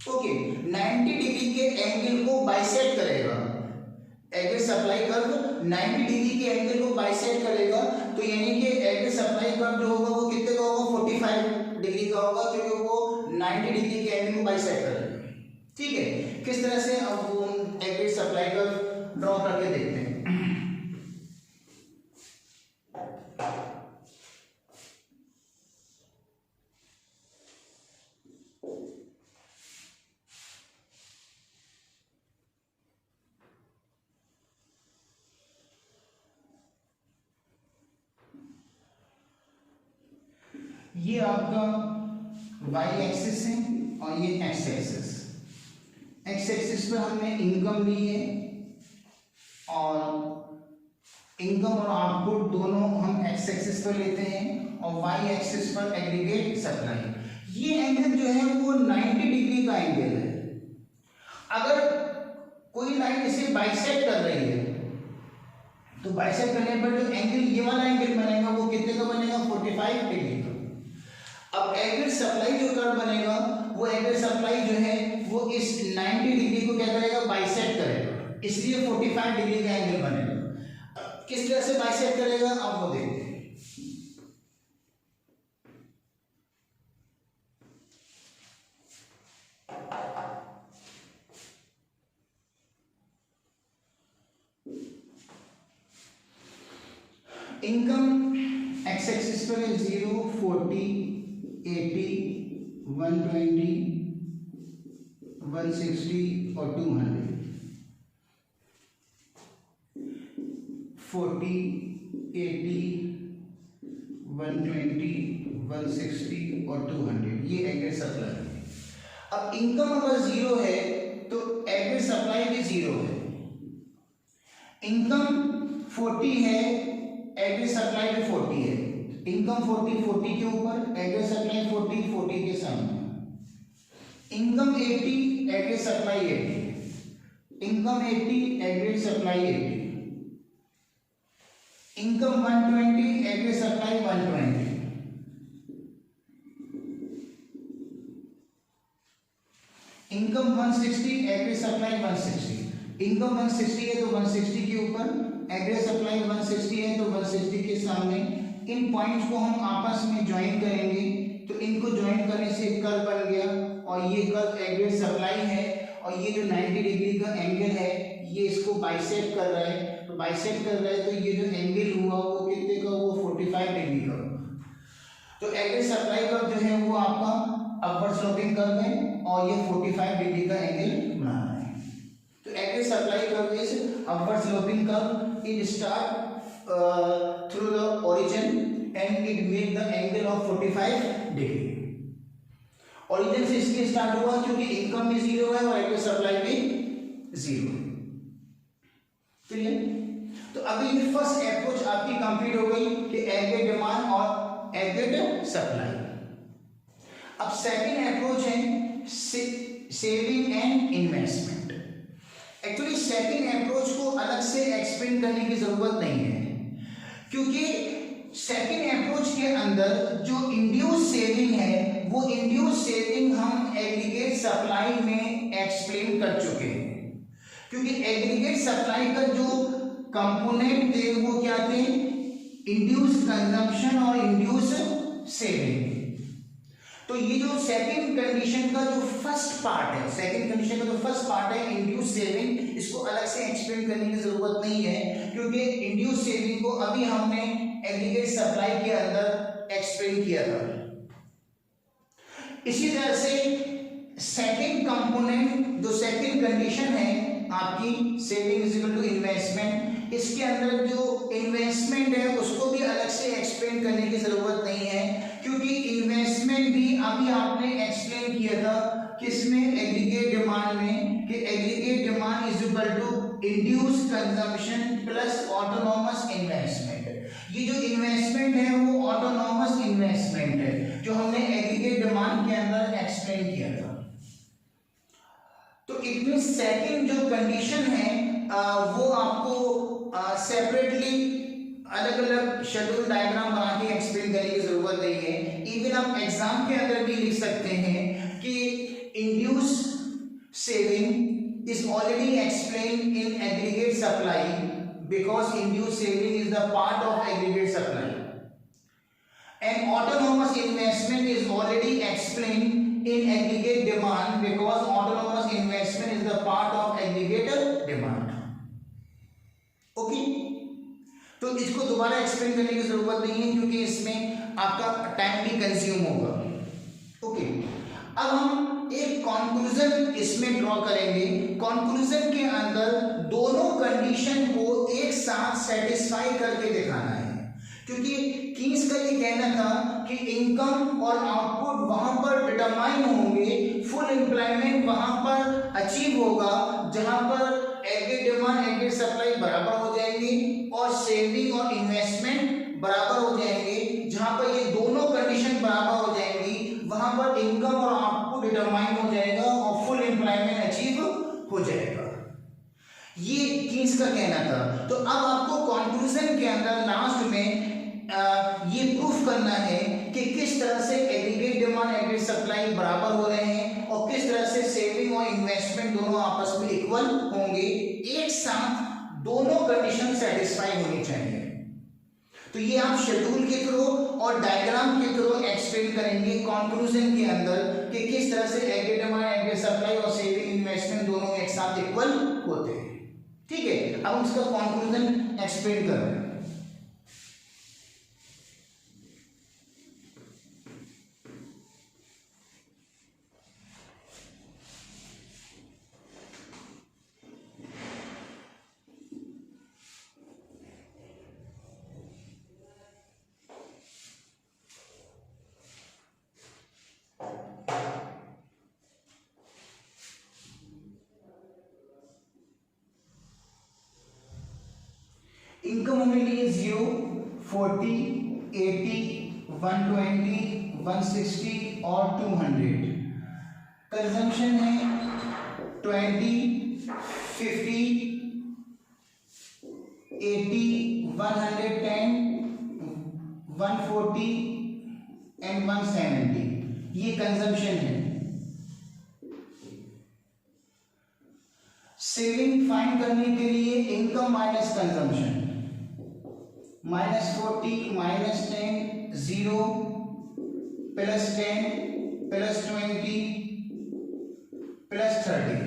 Speaker 1: ओके, 90 डिग्री के एंगल को बाइसेक्ट करेगा, एग्रीगेट सप्लाई कर्व 90 डिग्री के एंगल को बाइसेक्ट करेगा, तो यानी कि एग्रीगेट सप्लाई कर्व जो होगा वो कितने का होगा 45 डिग्री का होगा क्योंकि वो 90 डिग्री के एंगल को बाइसेक्ट करेगा। ठीक है, किस तरह से अब वो एग्रीगेट सप्लाई कर्व ड्रॉ करके देखते हैं। ये आपका y एक्सिस है और ये x एक्सिस। एक्स एक्सिस पर हमने इनकम ली है और इनकम और आउटपुट दोनों हम एक्स एक्सिस पर लेते हैं और वाई एक्सिस पर एग्रीगेट सप्लाई। ये एंगल जो है वो 90 डिग्री का एंगल है। अगर कोई लाइन इसे बाइसेक्ट कर रही है तो बाइसेक्ट करने पर जो एंगल ये वाला एंगल बनेगा वो कितने का बनेगा, 45 डिग्री का। अब एग्रीगेट सप्लाई जो कर्व बनेगा वो एग्रीगेट सप्लाई जो है वो इस 90 डिग्री को क्या करेगा, बाइसेक्ट करेगा, इसलिए 45 डिग्री का एंगल बनेगा। किस तरह से बाइसेक्ट करेगा आप वो देखते हैं। इनकम एक्स एक्सिस पर है 0, 40, 80, 120, 160 और 200। 40, 80, 120, 160 और 200 ये एग्रीगेट सप्लाई है। अब इनकम अगर 0 है तो एग्रीगेट सप्लाई भी 0 है। इनकम 40 है, एग्रीगेट सप्लाई भी 40 है। इनकम 40 के ऊपर, एग्रीगेट सप्लाई 40 के सामने। Income 80, aggregate supply 80। Income 80, aggregate supply 80। Income 120, aggregate supply 120। Income 160, aggregate supply 160। Income 160 है तो 160 के ऊपर, एग्रीगेट सप्लाई 160 है तो 160 के सामने। इन पॉइंट्स को हम आपस में ज्वाइन करेंगे तो इनको ज्वाइन करने से एक कर्व बन गया और ये कर्व एग्रीगेट सप्लाई है और ये जो 90 डिग्री का एंगल है ये इसको बाइसेक्ट कर रहा है। तो बाइसेक्ट कर रहा है तो ये जो एंगल हुआ वो कितने का, वो 45 डिग्री का। तो एग्रीगेट सप्लाई कर्व जो है वो आपका अपवर्ड स्लोपिंग कर्व है और ये 45 डिग्री का एंगल बना रहा है। तो aggregate supply curve is upward sloping curve. It start through the origin and it make the angle of 45 degree. Origin से इसलिए स्टार्ट हुआ क्योंकि इनकम भी 0 है और एग्रीगेट सप्लाई भी 0 है। क्लियर? तो अभी ये फर्स्ट अप्रोच आपकी कंप्लीट हो गई कि एग्रीगेट डिमांड और एग्रीगेट सप्लाई। अब सेकंड अप्रोच है saving and investment. Actually second approach को अलग से एक्सप्लेन करने की जरूरत नहीं है क्योंकि सेकंड अप्रोच के अंदर जो इंड्यूस सेविंग है वो इंड्यूस सेविंग हम एग्रीगेट सप्लाई में एक्सप्लेन कर चुके हैं। क्योंकि एग्रीगेट सप्लाई का जो कंपोनेंट थे वो क्या थे, इंड्यूस कंजम्पशन और इंड्यूस सेविंग। तो ये जो सेकंड कंडीशन का जो फर्स्ट पार्ट है, सेकंड कंडीशन का जो फर्स्ट पार्ट है इंड्यूस सेविंग, इसको अलग से एक्सप्लेन करने की जरूरत नहीं है क्योंकि इंड्यूस सेविंग को अभी हमने एग्रीगेट सप्लाई के अंदर एक्सप्लेन किया था। इसी तरह से सेकंड कंपोनेंट जो सेकंड कंडीशन है आपकी saving is equal to investment, इसके अंदर जो इन्वेस्टमेंट है उसको भी अलग से एक्सप्लेन करने की जरूरत नहीं है क्योंकि इन्वेस्टमेंट भी अभी आपने एक्सप्लेन किया था किसमें, एग्रीगेट डिमांड में, कि aggregate demand is equal to induce consumption plus autonomous investment. ये जो इन्वेस्टमेंट है वो ऑटोनॉमस इन्वेस्टमेंट है जो हमने एग्रीगेट डिमांड के अंदर एक्सप्लेन किया था। तो इसमें सेकंड जो कंडीशन है वो आपको सेपरेटली अलग अलग शेड्यूल डायग्राम बना के एक्सप्लेन करने की जरूरत नहीं है। इवन आप एग्जाम के अंदर भी लिख सकते हैं कि induce saving is already explain in aggregate supply because induce saving is the part of aggregate supply and autonomous investment is already explain in aggregate demand because autonomous investment is the part of aggregate demand. Okay, तो इसको दोबारा explain करने की जरूरत नहीं है क्योंकि इसमें आपका टाइम भी कंज्यूम होगा। ओके, अब हम एक कंक्लूजन इसमें ड्रॉ करेंगे। कंक्लूजन के अंदर दोनों कंडीशन को एक साथ सेटिस्फाई करके दिखाना है क्योंकि कीन्स का ये कहना था कि इनकम और आउटपुट वहां पर डिटरमाइन होंगे, फुल एम्प्लॉयमेंट वहां पर अचीव होगा जहां पर एग्रीगेट डिमांड एग्रीगेट सप्लाई बराबर हो जाएंगे और सेविंग और इन्वेस्टमेंट बराबर हो जाएंगे। जहां पर ये दोनों कंडीशन बराबर हो जाएंगी वहां पर इनकम और आउटपुट डिटरमाइन हो जाएगा और फुल एम्प्लॉयमेंट अचीव हो जाएगा। ये कीन्स का कहना था। तो अब आपको कंक्लूजन के अंदर लास्ट में ये प्रूफ करना है कि किस तरह से एग्रीगेट डिमांड एग्रीगेट सप्लाई बराबर हो रहे हैं और किस तरह से सेविंग और इन्वेस्टमेंट दोनों आपस में इक्वल होंगे, एक साथ दोनों कंडीशन सेटिस्फाई होनी चाहिए। तो ये आप शेड्यूल के थ्रू और डायग्राम के थ्रू एक्सप्लेन करेंगे कंक्लूजन के अंदर कि किस तरह से एग्रीगेट डिमांड एग्रीगेट सप्लाई और सेविंग इन्वेस्टमेंट दोनों एक साथ इक्वल होते हैं। ठीक है, अब हम इसका कंक्लूजन एक्सप्लेन कर रहे हैं। इनकम हमें लिए 0, 40, 80, 120, 160 और 200। कंजम्पशन है 20, 50, 80, 110, 140 एंड 170। ये कंजम्पशन है। सेविंग फाइंड करने के लिए इनकम माइनस कंजम्पशन, -40 -10 0 +10 +20 +30।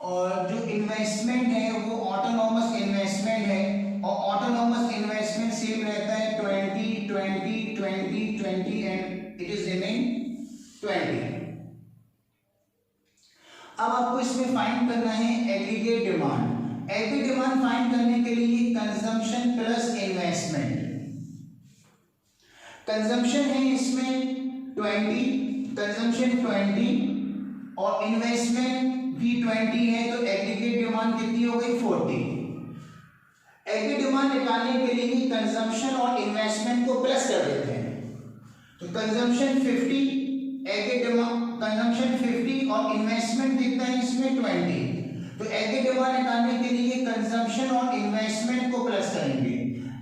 Speaker 1: और जो इन्वेस्टमेंट है वो ऑटोनॉमस इन्वेस्टमेंट है और ऑटोनॉमस इन्वेस्टमेंट सेम रहता है 20 20 20 20 एंड इट इज रिमेन 20। अब आपको इसमें फाइंड करना है aggregate demand. Aggregate demand find करने के लिए कंजम्पशन प्लस इन्वेस्टमेंट। कंजम्पशन है इसमें 20, कंजम्पशन 20 और इन्वेस्टमेंट भी 20 है, तो एग्रीगेट डिमांड कितनी हो गई 40। एग्रीगेट डिमांड निकालने के लिए कंजम्पशन और इन्वेस्टमेंट को प्लस कर देते हैं। तो कंजम्पशन 50, एग्रीगेट डिमांड कंजम्पशन 50 और इन्वेस्टमेंट कितना है इसमें 20। तो एग्रीगेट डिमांड निकालने के लिए कंजम्पशन और इन्वेस्टमेंट को प्लस करेंगे।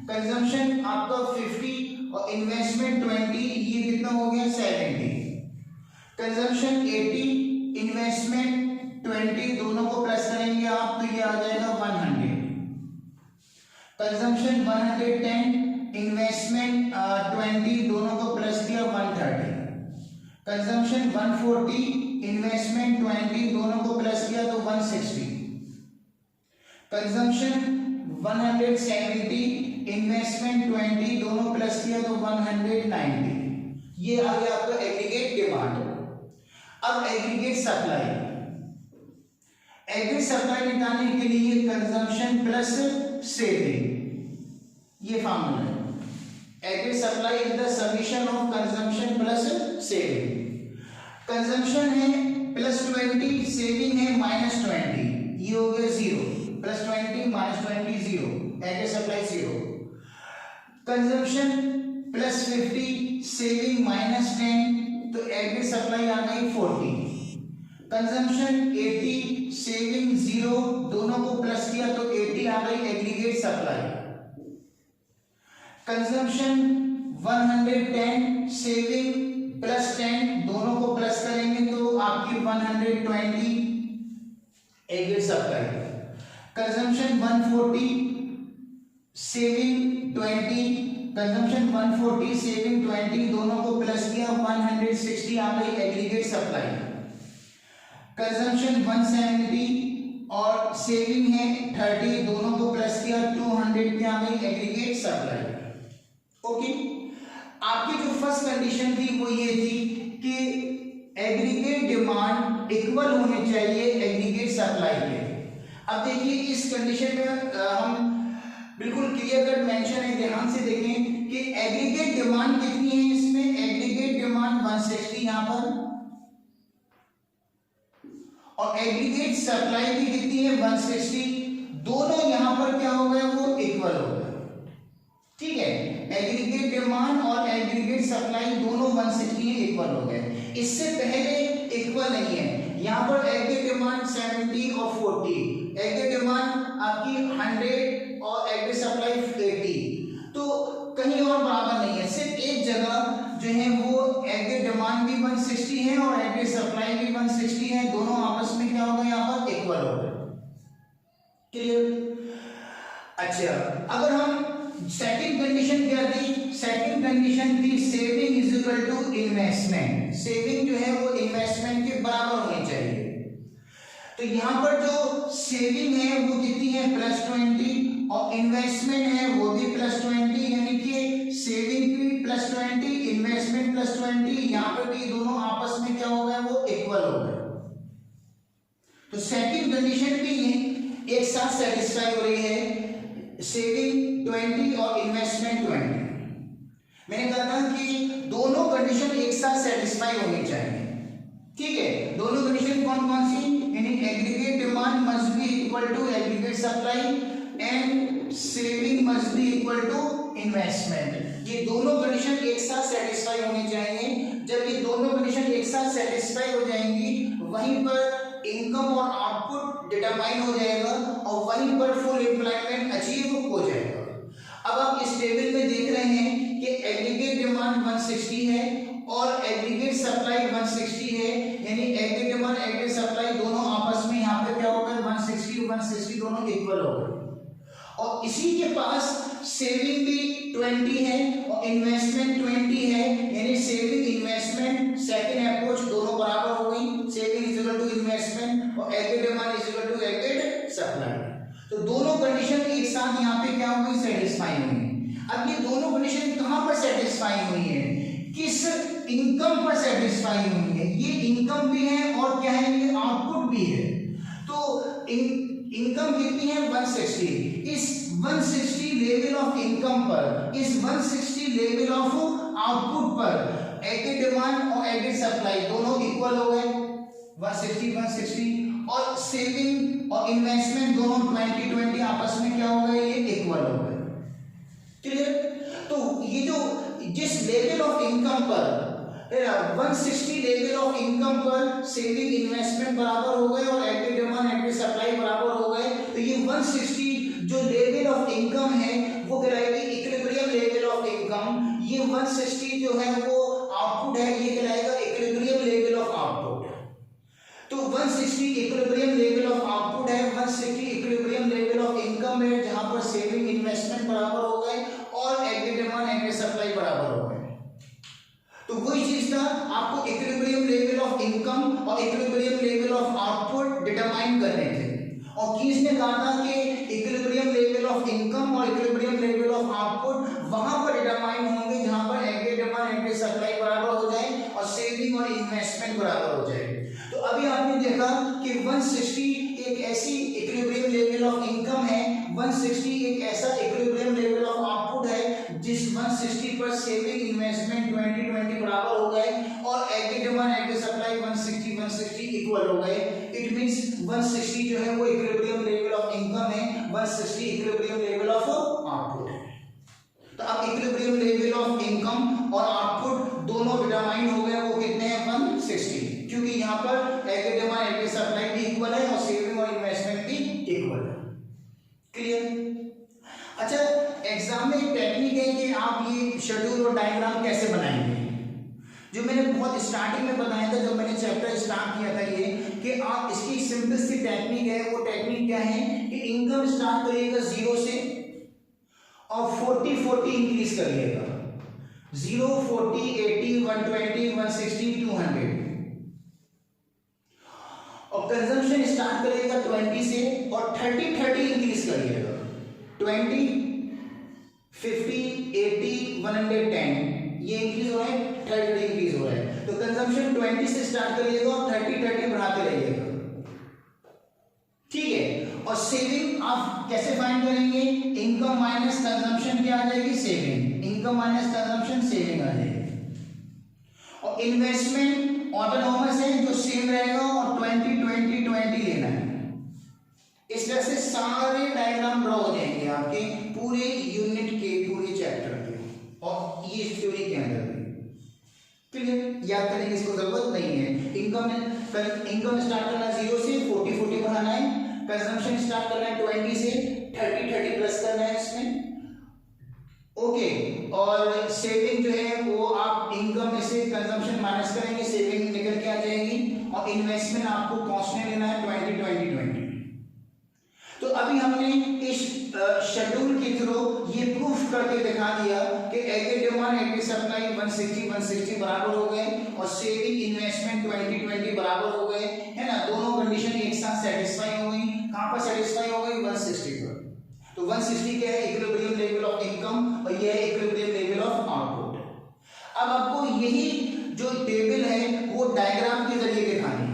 Speaker 1: कंजम्पशन आपका 50 और इन्वेस्टमेंट 20, ये कितना हो गया 70। कंजम्पशन 80, इन्वेस्टमेंट 20, दोनों को प्लस करेंगे आप तो ये आ जाएगा 100। कंजम्पशन 110, इन्वेस्टमेंट 20, दोनों को प्लस किया 130। कंजम्पशन 140, इन्वेस्टमेंट 20, दोनों को प्लस किया तो 160। कंजम्पशन 170, इन्वेस्टमेंट 20, दोनों प्लस किया तो 190। ये आ गया आपका एग्रीगेट डिमांड। अब एग्रीगेट सप्लाई। एग्रीगेट सप्लाई निकालने के लिए कंजम्पशन प्लस सेविंग, ये फॉर्मूला है। Aggregate supply is the summation of consumption plus saving. Consumption है +20, सेविंग है -20, ये हो गया 0। +20 -20 0, एग्रीगेट सप्लाई 0। कंजम्पशन +50, सेविंग -10, तो एग्रीगेट सप्लाई आ गई 40। कंजम्पशन 80, सेविंग 0, दोनों को प्लस किया तो 80 आ गई एग्रीगेट सप्लाई। कंजम्पशन 110, सेविंग +10, दोनों को प्लस करेंगे तो आपकी 120 aggregate supply. Consumption 140, saving 20, consumption 140, saving 20, दोनों को प्लस किया 160 आ गई एग्रीगेट सप्लाई। कंजम्पशन 170 और सेविंग है 30, दोनों को प्लस किया 200 की आ गई एग्रीगेट सप्लाई। ओके, आपकी जो फर्स्ट कंडीशन थी वो ये थी कि एग्रीगेट डिमांड इक्वल होने चाहिए एग्रीगेट सप्लाई के। अब देखिए इस कंडीशन में हम बिल्कुल क्लियर कट मेंशन है, ध्यान से देखें कि एग्रीगेट डिमांड कितनी है इसमें, एग्रीगेट डिमांड 160 यहां पर, और एग्रीगेट सप्लाई भी कितनी है 160, दोनों यहां पर क्या हो गए, वो इक्वल हो गए। ठीक है, एग्रीगेट डिमांड और एग्रीगेट सप्लाई दोनों 160 इक्वल हो गए। इससे पहले इक्वल नहीं है, यहां पर एग्रीगेट डिमांड 70 और 40, एग्रीगेट डिमांड आपकी 100 और एग्रीगेट सप्लाई 80, तो कहीं और बराबर नहीं है, सिर्फ एक जगह जो है वो एग्रीगेट डिमांड भी 160 है और एग्रीगेट सप्लाई भी 160 है, दोनों आपस में क्या हो गए, यहां पर इक्वल हो गए। क्लियर? अच्छा, अगर हम सेकंड कंडीशन क्या थी, सेकंड कंडीशन थी saving is equal to investment, saving जो है वो इन्वेस्टमेंट के बराबर होनी चाहिए। तो यहां पर जो सेविंग है वो कितनी है +20 और इन्वेस्टमेंट है वो भी +20, यानी कि सेविंग भी +20 इन्वेस्टमेंट +20, यहां पर भी दोनों आपस में क्या हो गए, वो इक्वल हो गए। तो सेकंड कंडीशन भी एक साथ सेटिस्फाई हो रही है, सेविंग 20 और इन्वेस्टमेंट 20। मैंने कहा था कि दोनों कंडीशन एक साथ सेटिस्फाई होनी चाहिए। ठीक है, दोनों कंडीशन कौन कौन सी, यानी aggregate demand must be equal to aggregate supply and saving must be equal to investment, ये दोनों कंडीशन एक साथ सेटिस्फाई होनी चाहिए। जब ये दोनों कंडीशन एक साथ सेटिस्फाई हो जाएंगी, वहीं पर इनकम और आउटपुट डिटरमाइन हो जाएगा और वहीं पर फुल एम्प्लॉयमेंट अचीव हो जाएगा। अब आप इस टेबल में देख रहे हैं कि एग्रीगेट डिमांड 160 है और एग्रीगेट सप्लाई 160 है, यानी एग्रीगेट डिमांड एग्रीगेट सप्लाई दोनों आपस में यहाँ पे क्या हो गए 160 दोनों इक्वल हो गए। और इसी के पास सेविंग भी 20 है और इन्वेस्टमेंट 20 है, यानी सेविंग इन्वेस्टमेंट सेकंड अप्रोच दोनों बराबर हो गई, saving is equal to investment और aggregate demand is equal to aggregate supply. तो दोनों कंडीशन एक साथ यहाँ पे क्या हो गई, सेटिस्फाई हुई। अब ये दोनों कंडीशन कहां पर सेटिस्फाई हुई है, किस इनकम पर सेटिस्फाई हुई है, ये इनकम भी है और क्या है, ये आउटपुट भी है। तो इनकम कितनी है 160, इस 160 लेवल ऑफ इनकम पर, इस 160 लेवल ऑफ आउटपुट पर एग्रीगेट डिमांड और एग्रीगेट सप्लाई दोनों इक्वल हो गए 160 और सेविंग और इन्वेस्टमेंट दोनों 20 आपस में क्या हो गए, ये इक्वल हो गए। क्लियर? तो ये जो जिस लेवल ऑफ इनकम पर 160 लेवल ऑफ इनकम पर सेविंग इन्वेस्टमेंट बराबर हो गए और एग्रीगेट डिमांड एग्रीगेट सप्लाई बराबर हो गए, तो ये 160 जो लेवल ऑफ इनकम है वो कहलाएगी इक्विलिब्रियम लेवल ऑफ इनकम। ये 160 जो है वो आउटपुट है, ये कहलाएगा इक्विलिब्रियम लेवल ऑफ आउटपुट। तो 160 इक्विलिब्रियम लेवल ऑफ आउटपुट है, 160 इक्विलिब्रियम लेवल ऑफ इनकम है, जहां पर सेविंग इन्वेस्टमेंट बराबर हो गए और एग्रीगेट डिमांड एग्रीगेट सप्लाई बराबर हो गए। तो वही चीज था, आपको इक्विलिब्रियम लेवल ऑफ इनकम और equilibrium level of output determine करने थे। और कीज ने कहा था कि इक्विलिब्रियम लेवल ऑफ इनकम और इक्विलिब्रियम लेवल ऑफ आउटपुट वहां पर डिटरमाइन होंगे जहां पर एग्रीगेट डिमांड एग्रीगेट सप्लाई बराबर हो जाए और सेविंग और इन्वेस्टमेंट बराबर हो जाए। तो अभी आपने देखा कि 160 एक ऐसी इक्विलिब्रियम लेवल ऑफ इनकम है, 160 एक ऐसा इक्विलिब्रियम लेवल ऑफ आउटपुट है जिस 160 पर सेविंग इन्वेस्टमेंट 20 बराबर हो गए और aggregate demand aggregate supply 160 equal हो गए। इट मींस 160 जो है वो इक्विलिब्रियम लेवल ऑफ इनकम है, 160 इक्विलिब्रियम लेवल ऑफ आउटपुट है। तो अब इक्विलिब्रियम लेवल ऑफ इनकम और आउटपुट दोनों डिटरमाइन हो गए, वो कितने हैं 160, क्योंकि यहाँ पर एग्रीगेट डिमांड एग्रीगेट सप्लाई भी इक्वल है और सेविंग और इन्वेस्टमेंट भी इक्वल है। क्लियर? अच्छा, एग्जाम में एक टेक्निक है कि आप ये शेड्यूल और डायग्राम कैसे बनाएंगे, जो मैंने बहुत स्टार्टिंग में बताया था जब मैंने चैप्टर स्टार्ट किया था, ये कि आप इसकी सिंपल सी टेक्निक है। वो टेक्निक क्या है कि इनकम स्टार्ट करिएगा 0 से और 40 इंक्रीज करिएगा, 0 40 80 120 160 200, और कंजम्पशन स्टार्ट करिएगा 20 से और 30 इंक्रीज करिएगा, 20 50 80 110 ये इंक्रीज हो रहा है, 30 इंक्रीज हो रहा है। तो कंजम्पशन 20 से स्टार्ट करिएगा और 30 बढ़ाते रहिएगा। ठीक है, और सेविंग आप कैसे फाइंड करेंगे? इनकम माइनस कंजम्पशन क्या आ जाएगी? Saving. Income minus consumption saving आ जाएगी। और इन्वेस्टमेंट ऑटोनोमस है जो सेम रहेगा और 20 लेना है। इस तरह से सारे डायग्राम ड्रॉ हो जाएंगे आपके पूरे यूनिट के, पूरे चैप्टर के, और ये थ्योरी के अंदर भी क्लियर। याद करने की इसको जरूरत नहीं है। इनकम स्टार्ट करना 0 से 40 बढ़ाना है, कंजम्पशन स्टार्ट करना है 20 से 30 प्लस करना है इसमें, ओके। और सेविंग जो है वो आप इनकम में से कंजम्पशन माइनस करेंगे, सेविंग निकल के आ जाएगी। और इन्वेस्टमेंट आपको कांस्टेंट लेना है 20। तो अभी हमने इस शेड्यूल के थ्रू ये प्रूफ करके दिखा दिया कि एग्री डिमांड एग्री सप्लाई 160 बराबर हो गए और सेविंग इन्वेस्टमेंट 20 बराबर हो गए, है ना। दोनों कंडीशन एक साथ सेटिस्फाई हो गई। कहां पर सेटिस्फाई हो गई? 160 पर। तो 160 क्या है? इक्विलिब्रियम लेवल ऑफ इनकम, और ये है इक्विलिब्रियम लेवल ऑफ आउटपुट। अब आपको यही जो टेबल है वो डायग्राम के जरिए दिखानी है।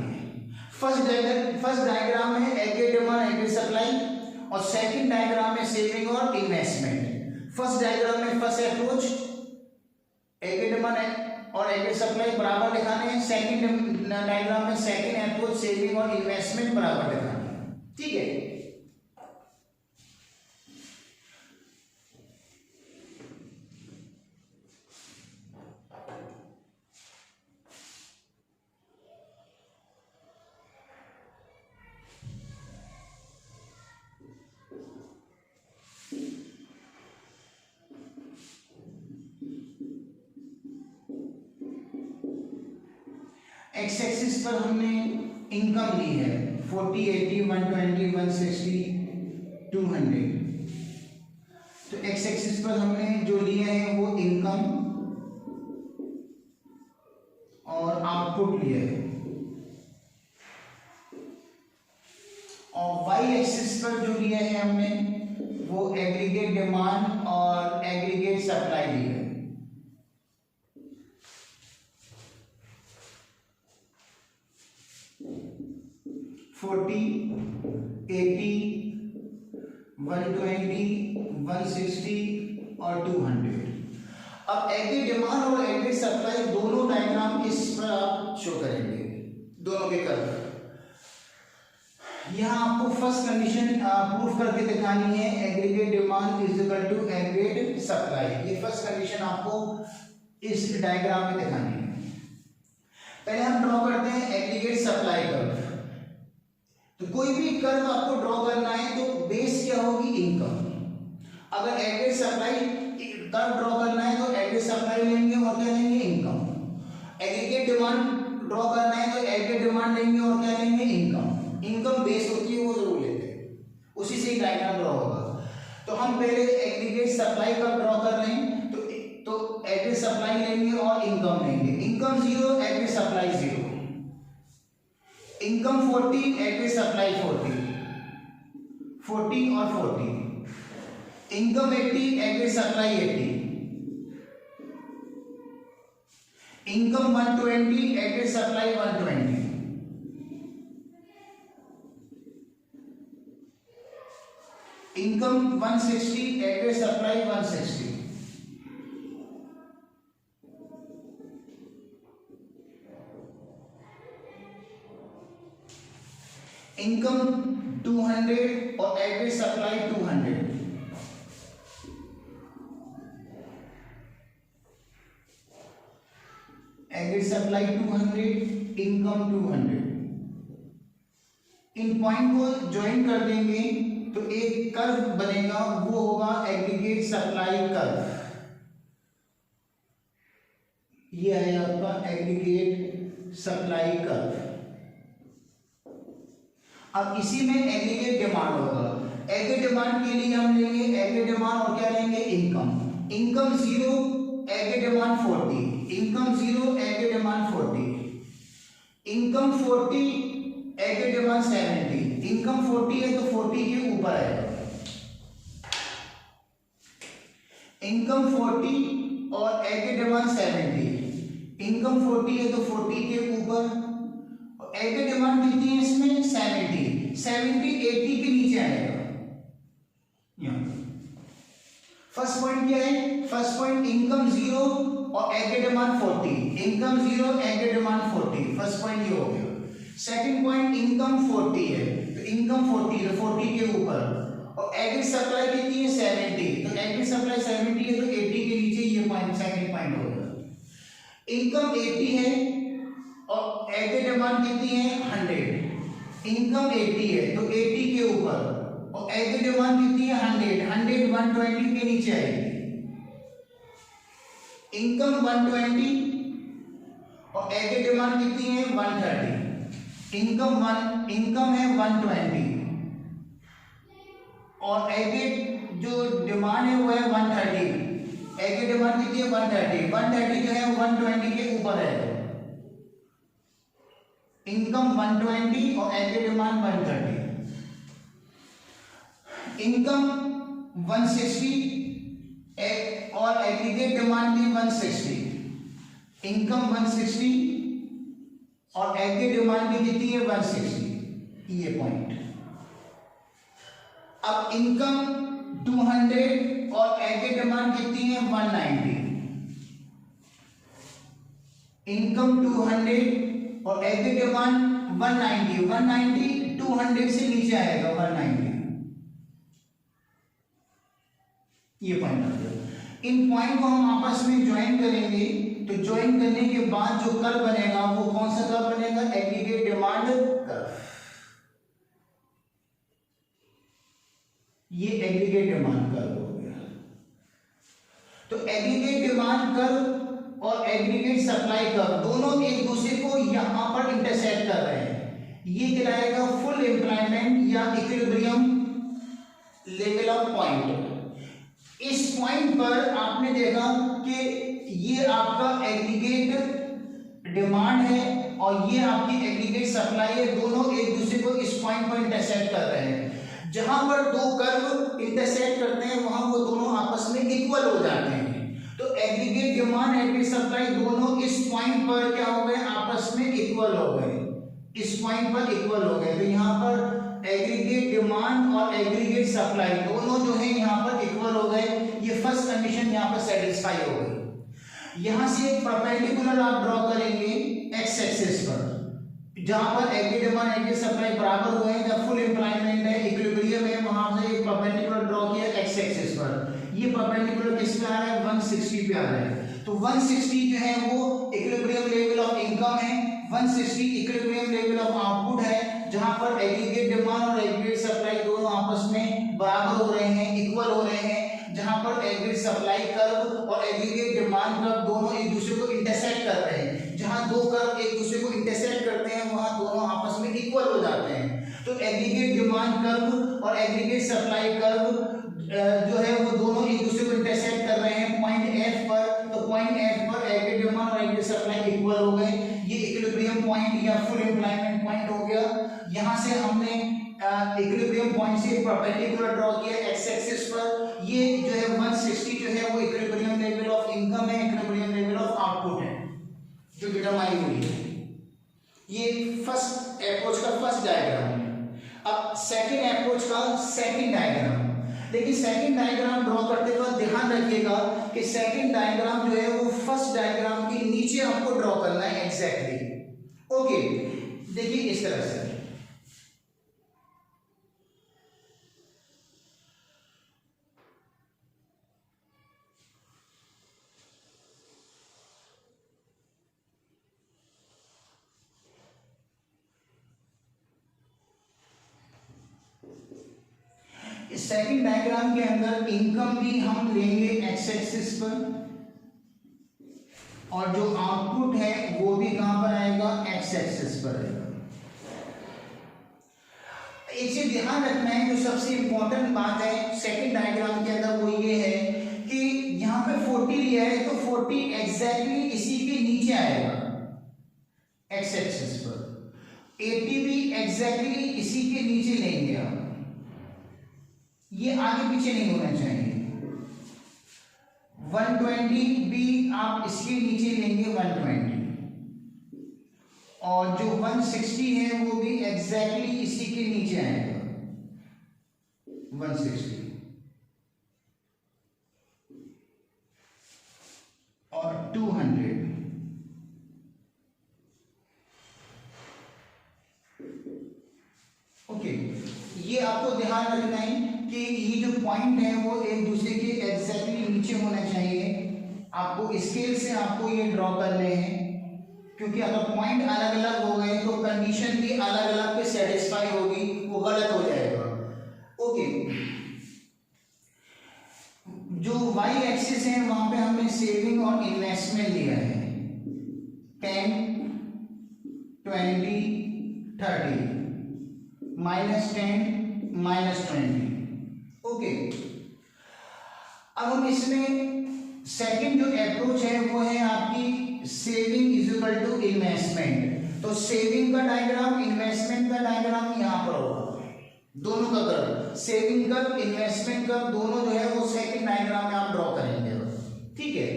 Speaker 1: फर्स्ट डायग्राम है एग्री डिमांड एग्री सप्लाई, और सेकंड डायग्राम है सेविंग और इन्वेस्टमेंट। फर्स्ट डायग्राम में फर्स्ट अप्रोच एग्री डिमांड और एग्री सप्लाई बराबर दिखाने हैं, सेकंड डायग्राम में सेकंड अप्रोच सेविंग और इन्वेस्टमेंट बराबर दिखाने हैं, ठीक है। एक्स एक्सिस पर हमने इनकम ली है 40, 80, 120, 160, 200। तो एक्स एक्सिस पर हमने जो लिए हैं वो इनकम और आउटपुट लिए है, और वाई एक्सिस पर जो लिए हैं हमने वो एग्रीगेट डिमांड और एग्रीगेट सप्लाई ली है। $40, $80, $120, $160 और $200। अब एग्री डिमांड और एग्री सप्लाई दोनों डायग्राम इस पर आप शो करेंगे, दोनों के कर्व। यहाँ आपको फर्स्ट कंडीशन प्रूफ करके दिखानी है, aggregate demand is equal to aggregate supply. ये फर्स्ट कंडीशन आपको इस डायग्राम में दिखानी है। पहले हम ड्रॉ करते हैं एग्रीगेट सप्लाई कर्व। तो कोई भी कर्व आपको ड्रॉ करना है तो बेस क्या होगी? इनकम। अगर एग्रीगेट सप्लाई कर्व ड्रॉ करना है तो एग्रीगेट सप्लाई लेंगे और क्या लेंगे? इनकम। एग्रीगेट डिमांड ड्रॉ करना है तो एग्रीगेट डिमांड लेंगे और क्या लेंगे? इनकम। इनकम बेस होती है वो जरूर लेते हैं, उसी से डायग्राम ड्रॉ होगा। तो हम पहले एग्रीगेट सप्लाई कर्व ड्रॉ कर रहे हैं, तो एग्रीगेट सप्लाई लेंगे और इनकम लेंगे। Income 0, aggregate supply 0। Income 40, aggre supply 40 और 40। Income 80, aggre supply 80। Income 120, aggre supply 120। Income 160, aggre supply 160। Income 200 और aggre supply 200। Aggre supply 200, income 200। इन पॉइंट को ज्वाइन कर देंगे तो एक कर्व बनेगा, वो होगा एग्रीगेट सप्लाई कर्व। ये है आपका एग्रीगेट सप्लाई कर्व। अब इसी में एग्रीगेट डिमांड होगा। एग्रीगेट डिमांड के लिए हम लेंगे एग्रीगेट डिमांड और क्या लेंगे? Income. Income 0, aggregate demand 40। Income 0, aggregate demand 40। Income 40, aggregate demand 70। Income 40 है तो 40 के ऊपर आएगा। इनकम 40 और एग्रीगेट डिमांड 70। इनकम 40 है तो 40 के ऊपर। एग्रीगेट डिमांड कितनी है इसमें? 70। 70 80 के नीचे फर्स्ट पॉइंट क्या है? फर्स्ट पॉइंट इनकम 0 और aggregate demand 40, income 0 aggregate demand 40, first point ये हो गया। सेकंड पॉइंट इनकम 40 है तो इनकम 40 है, 40 के ऊपर, और एग्रीगेट सप्लाई कितनी है? 70, तो एग्रीगेट सप्लाई 70 है तो 80 के नीचे ये पॉइंट सेकंड पॉइंट हो गया। इनकम 80 है और एग्रीगेट डिमांड कितनी है? 100, इनकम 80 है तो 80 के ऊपर और एग्रीगेट डिमांड कितनी है? 100, 120 के नीचे आएगी। इनकम 120 और एग्रीगेट डिमांड कितनी है? 130, इनकम है 120 और एग्रीगेट जो डिमांड है वो है 130, एग्रीगेट डिमांड कितनी है? 130 जो है 120 के ऊपर है। इनकम 120 और एग्रीगेट डिमांड 130, इनकम 160 और एग्रीगेट डिमांड भी 160, इनकम 160 और एग्रीगेट डिमांड भी कितनी है? 160, ये पॉइंट। अब इनकम 200 और एग्रीगेट डिमांड कितनी है? 190, इनकम 200 और एग्रीगेट डिमांड 190, 200 से नीचे आएगा 190, ये पॉइंट आ गया। इन पॉइंट को हम आपस में ज्वाइन करेंगे तो ज्वाइन करने के बाद जो कर्व बनेगा वो कौन सा कर्व बनेगा? Aggregate demand curve. ये एग्रीगेट डिमांड कर्व हो गया। तो एग्रीगेट डिमांड कर्व और एग्रीगेट सप्लाई कर्व दोनों एक दूसरे को यहां पर इंटरसेक्ट कर रहे हैं। ये कहलाएगा फुल एम्प्लॉयमेंट या इक्विलिब्रियम लेवल ऑफ पॉइंट। इस पॉइंट पर आपने देखा कि ये आपका एग्रीगेट डिमांड है और ये आपकी एग्रीगेट सप्लाई है, दोनों एक दूसरे को इस पॉइंट पर इंटरसेक्ट कर रहे हैं। जहां पर दो कर्व इंटरसेक्ट करते हैं वहां वो दोनों आपस में इक्वल हो जाते हैं। तो एग्रीगेट डिमांड एग्रीगेट सप्लाई दोनों इस पॉइंट पर क्या हो गए? आपस में इक्वल हो गए, इस पॉइंट पर इक्वल हो गए। तो यहाँ पर एग्रीगेट डिमांड और एग्रीगेट सप्लाई दोनों जो है यहाँ पर इक्वल हो गए। ये फर्स्ट कंडीशन यहाँ पर सेटिस्फाई हो गई। यहां से एक परपेंडिकुलर आप ड्रॉ करेंगे एक्स एक्सिस पर, जहां पर एग्रीगेट डिमांड एग्रीगेट सप्लाई बराबर हुए हैं, जब फुल एम्प्लॉयमेंट है, इक्विलिब्रियम है, वहां से एक परपेंडिकुलर ड्रॉ किया एक्स एक्सिस पर। ये परपेंडिकुलर किस पे आ रहा है? 160 पे आ रहा है। तो 160 जो है वो इक्विलिब्रियम लेवल ऑफ इनकम है, 160 इक्विलिब्रियम लेवल ऑफ आउटपुट है, जहां पर एग्रीगेट डिमांड और एग्रीगेट सप्लाई दोनों आपस में बराबर हो रहे हैं, इक्वल हो रहे हैं। जहां पर एग्रीगेट सप्लाई कर्व और एग्रीगेट डिमांड कर्व दोनों एक दूसरे को इंटरसेक्ट कर रहे हैं। जहां दो कर्व एक दूसरे को इंटरसेक्ट करते हैं वहां दोनों आपस में इक्वल हो जाते हैं। तो एग्रीगेट डिमांड कर्व और एग्रीगेट सप्लाई कर्व जो है वो दोनों एक दूसरे को इंटरसेक्ट कर रहे हैं पॉइंट एफ पर। तो पॉइंट एफ पर एग्रीगेट डिमांड और एग्रीगेट सप्लाई इक्वल हो गए। ये इक्विलिब्रियम पॉइंट या फुल एम्प्लॉयमेंट पॉइंट हो गया। यहां से हमने इक्विलिब्रियम पॉइंट से परपेंडिकुलर ड्रॉ किया एक्स एक्सिस पर। ये जो है 160 जो है वो इक्विलिब्रियम लेवल ऑफ इनकम है, इक्विलिब्रियम लेवल ऑफ आउटपुट है जो डिटरमाइन हुई है। ये फर्स्ट अप्रोच का फर्स्ट डायग्राम है। अब सेकंड अप्रोच का सेकंड डायग्राम। लेकिन सेकंड डायग्राम ड्रॉ करते वक्त ध्यान रखिएगा कि सेकंड डायग्राम जो है वो फर्स्ट डायग्राम के नीचे आपको ड्रॉ करना है एग्जैक्टली। ओके, देखिए इस तरह से सेकंड डायग्राम के अंदर इनकम भी हम लेंगे एक्स एक्सिस पर और जो आउटपुट है वो भी कहां पर आएगा? एक्स एक्सिस पर आएगा। एक चीज ध्यान रखना है, जो सबसे इंपॉर्टेंट बात है सेकंड डायग्राम के अंदर वो ये है कि यहां पे 40 लिया है तो 40 एग्जैक्टली इसी के नीचे आएगा एक्स एक्सिस पर। 80 भी एग्जैक्टली इसी के नीचे लेंगे आप, ये आगे पीछे नहीं होना चाहिए। 120 भी आप इसके नीचे लेंगे 120, और जो 160 है वो भी एग्जैक्टली इसी के नीचे आएगा 160। ये आपको ध्यान रखना है कि ये जो पॉइंट है वो एक दूसरे के एग्जैक्टली नीचे होना चाहिए। आपको स्केल से आपको ये ड्रॉ करने हैं, क्योंकि अगर पॉइंट अलग अलग हो गए तो कंडीशन भी अलग अलग पे सेटिस्फाई होगी, वो गलत हो जाएगा। ओके, जो वाई एक्सिस है वहां पे हमने सेविंग और इन्वेस्टमेंट लिया है 10, 20, 30, -10, -20। ओके, अब हम इसमें सेकंड जो अप्रोच है वो है आपकी saving is equal to investment. तो सेविंग का डायग्राम, इन्वेस्टमेंट का डायग्राम यहां पर होगा, दोनों का curve, saving curve, investment curve, दोनों जो है वो सेकंड डायग्राम में आप ड्रॉ करेंगे। ठीक है,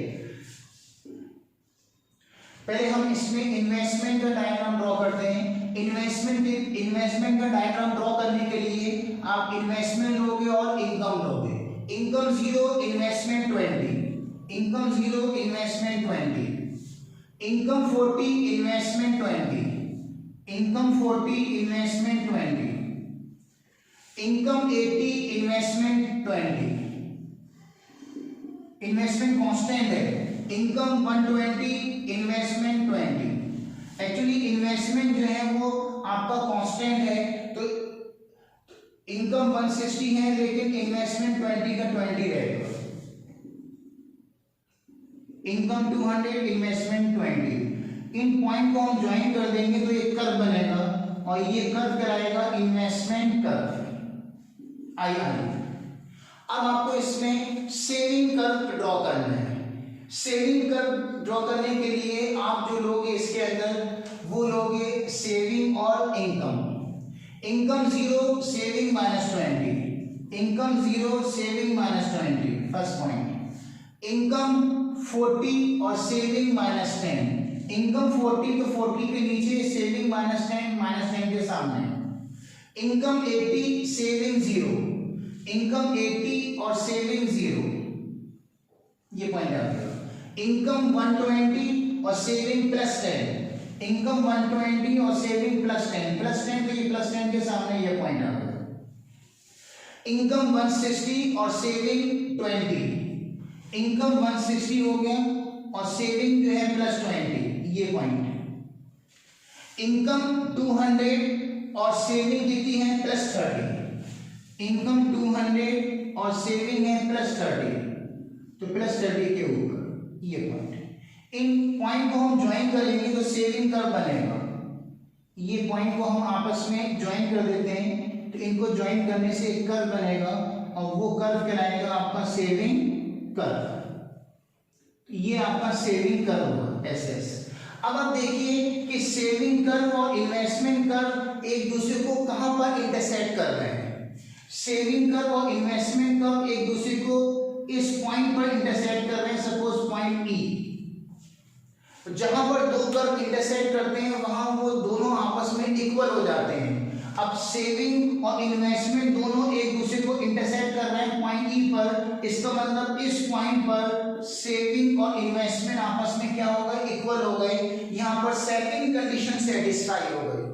Speaker 1: पहले हम इसमें इन्वेस्टमेंट का डायग्राम ड्रॉ करते हैं। इन्वेस्टमेंट का डायग्राम ड्रॉ करने के लिए आप इन्वेस्टमेंट लोगे और इनकम लोगे। Income 0, investment 20, income 0, investment 20, income 40, investment 20, income 40, investment 20, income 80, investment 20। Investment constant है, इनकम 120, इन्वेस्टमेंट 20। एक्चुअली इन्वेस्टमेंट जो है वो आपका कांस्टेंट है, तो इनकम 160 है लेकिन इन्वेस्टमेंट 20 का 20 रहेगा। Income 200, investment 20। इन पॉइंट को हम ज्वाइन कर देंगे तो एक कर्व बनेगा और ये कर्व कराएगा इन्वेस्टमेंट कर्व आई। अब आपको इसमें सेविंग कर्व ड्रॉ करना है। सेविंग कर्व ड्रॉ करने के लिए आप जो लोगे इसके अंदर वो लोगे सेविंग और income. Income 0, saving -20, income 0, saving -20, first point. Income 40 और सेविंग -10, इनकम 40 तो 40 के नीचे, सेविंग -10 के सामने। इनकम 80, सेविंग 0, इनकम 80 और सेविंग 0, ये पॉइंट आ गया। इनकम 120 और सेविंग +10, इनकम 120 और सेविंग +10 तो ये +10 के सामने ये पॉइंट आ गया। इनकम 160 और सेविंग 20, इनकम 160 हो गया और सेविंग जो है +20, ये पॉइंट। इनकम 200 और सेविंग कितनी है +30, इनकम 200 और सेविंग है +30, तो +30 के ऊपर ये पॉइंट। इन पॉइंट को हम ज्वाइन करेंगे तो सेविंग कर्व बनेगा। ये पॉइंट को हम आपस में ज्वाइन कर देते हैं तो इनको ज्वाइन करने से एक कर्व बनेगा और वो कर्व कहलाएगा आपका सेविंग कर्व। ये आपका सेविंग कर्व होगा SS। अब आप देखिए कि सेविंग कर्व और इन्वेस्टमेंट कर्व एक दूसरे को कहां पर इंटरसेक्ट कर रहे हैं। सेविंग कर्व और इन्वेस्टमेंट कर्व एक दूसरे को इस पॉइंट पर इंटरसेक्ट कर रहे हैं, सपोज पॉइंट E। जहां पर दो कर्व इंटरसेक्ट करते हैं वहां वो दोनों आपस में इक्वल हो जाते हैं। अब सेविंग और इन्वेस्टमेंट दोनों एक दूसरे को इंटरसेक्ट कर रहे हैं पॉइंट E पर, इसका मतलब इस पॉइंट पर सेविंग और इन्वेस्टमेंट आपस में क्या हो गए, इक्वल हो गए। यहां पर सेकंड कंडीशन सेटिस्फाई हो गई।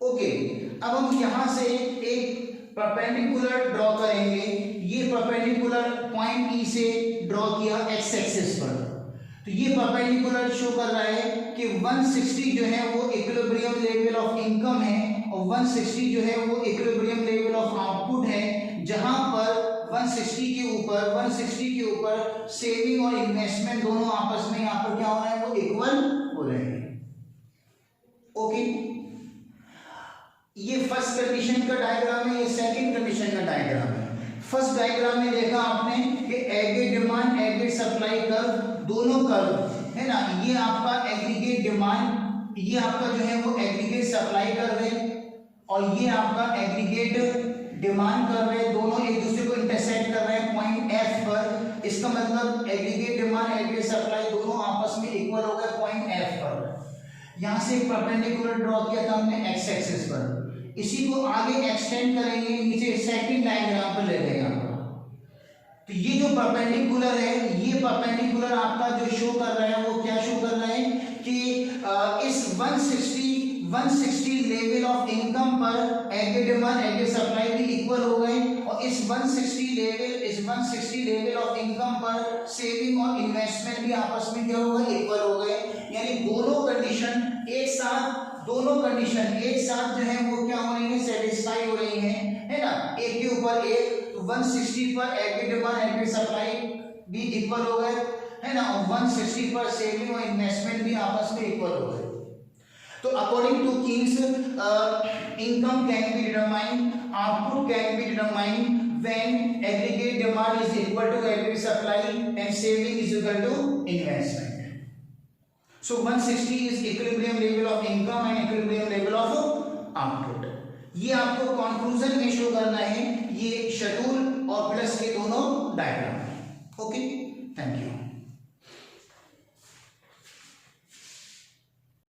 Speaker 1: ओके, अब हम यहां से एक परपेंडिकुलर ड्रॉ करेंगे। ये परपेंडिकुलर पॉइंट E से ड्रॉ किया x एक्सिस पर, तो ये परपेंडिकुलर शो कर रहा है कि 160 जो है वो इक्विलिब्रियम लेवल ऑफ इनकम है और 160 जो है वो इक्विलिब्रियम लेवल ऑफ आउटपुट है, जहां पर 160 के ऊपर सेविंग और इन्वेस्टमेंट दोनों आपस में यहां पर क्या हो रहा है, वो इक्वल हो रहे हैं। ओके, ये फर्स्ट कंडीशन का डायग्राम है, ये सेकंड कंडीशन का डायग्राम है। फर्स्ट डायग्राम में देखा आपने कि aggregate demand aggregate supply curve, दोनों कर्व है ना, ये आपका एग्रीगेट डिमांड, ये आपका जो है वो एग्रीगेट सप्लाई कर्व है और ये आपका एग्रीगेट डिमांड कर्व है। दोनों एक दूसरे को इंटरसेक्ट कर रहे हैं पॉइंट F पर। इसका मतलब एग्रीगेट डिमांड एग्रीगेट सप्लाई दोनों आपस में इक्वल हो गए पॉइंट F पर। यहां से एक परपेंडिकुलर ड्रॉ किया था हमने x एक्सिस पर, इसी को आगे एक्सटेंड करेंगे, नीचे सेकंड डायग्राम पर ले गए यहाँ पर। तो ये जो परपेंडिकुलर है, ये परपेंडिकुलर आपका जो शो कर रहा है वो क्या शो कर रहा है कि इस 160 लेवल ऑफ इनकम पर एग्रीगेट डिमांड एग्रीगेट सप्लाई भी इक्वल हो गए, और इस 160 लेवल ऑफ इनकम पर सेविंग और इन्वेस्टमेंट भी आपस में क्या हो गए, इक्वल हो गए। यानी दोनों कंडीशन एक साथ जो है वो क्या हो रही है, सेटिस्फाई हो रही है ना, एक के ऊपर एक। तो 160 पर एग्रीगेट डिमांड एग्रीगेट सप्लाई भी इक्वल हो गए, है ना, और 160 पर सेविंग और इन्वेस्टमेंट भी आपस में इक्वल हो गए। तो according to Keynes income can be determined, output can be determined when aggregate demand is equal to aggregate supply and saving is equal to investment. So 160 is equilibrium level of income and equilibrium level of output. ये आपको conclusion में show करना है, ये schedule और plus के दोनों diagram. Okay, thank you.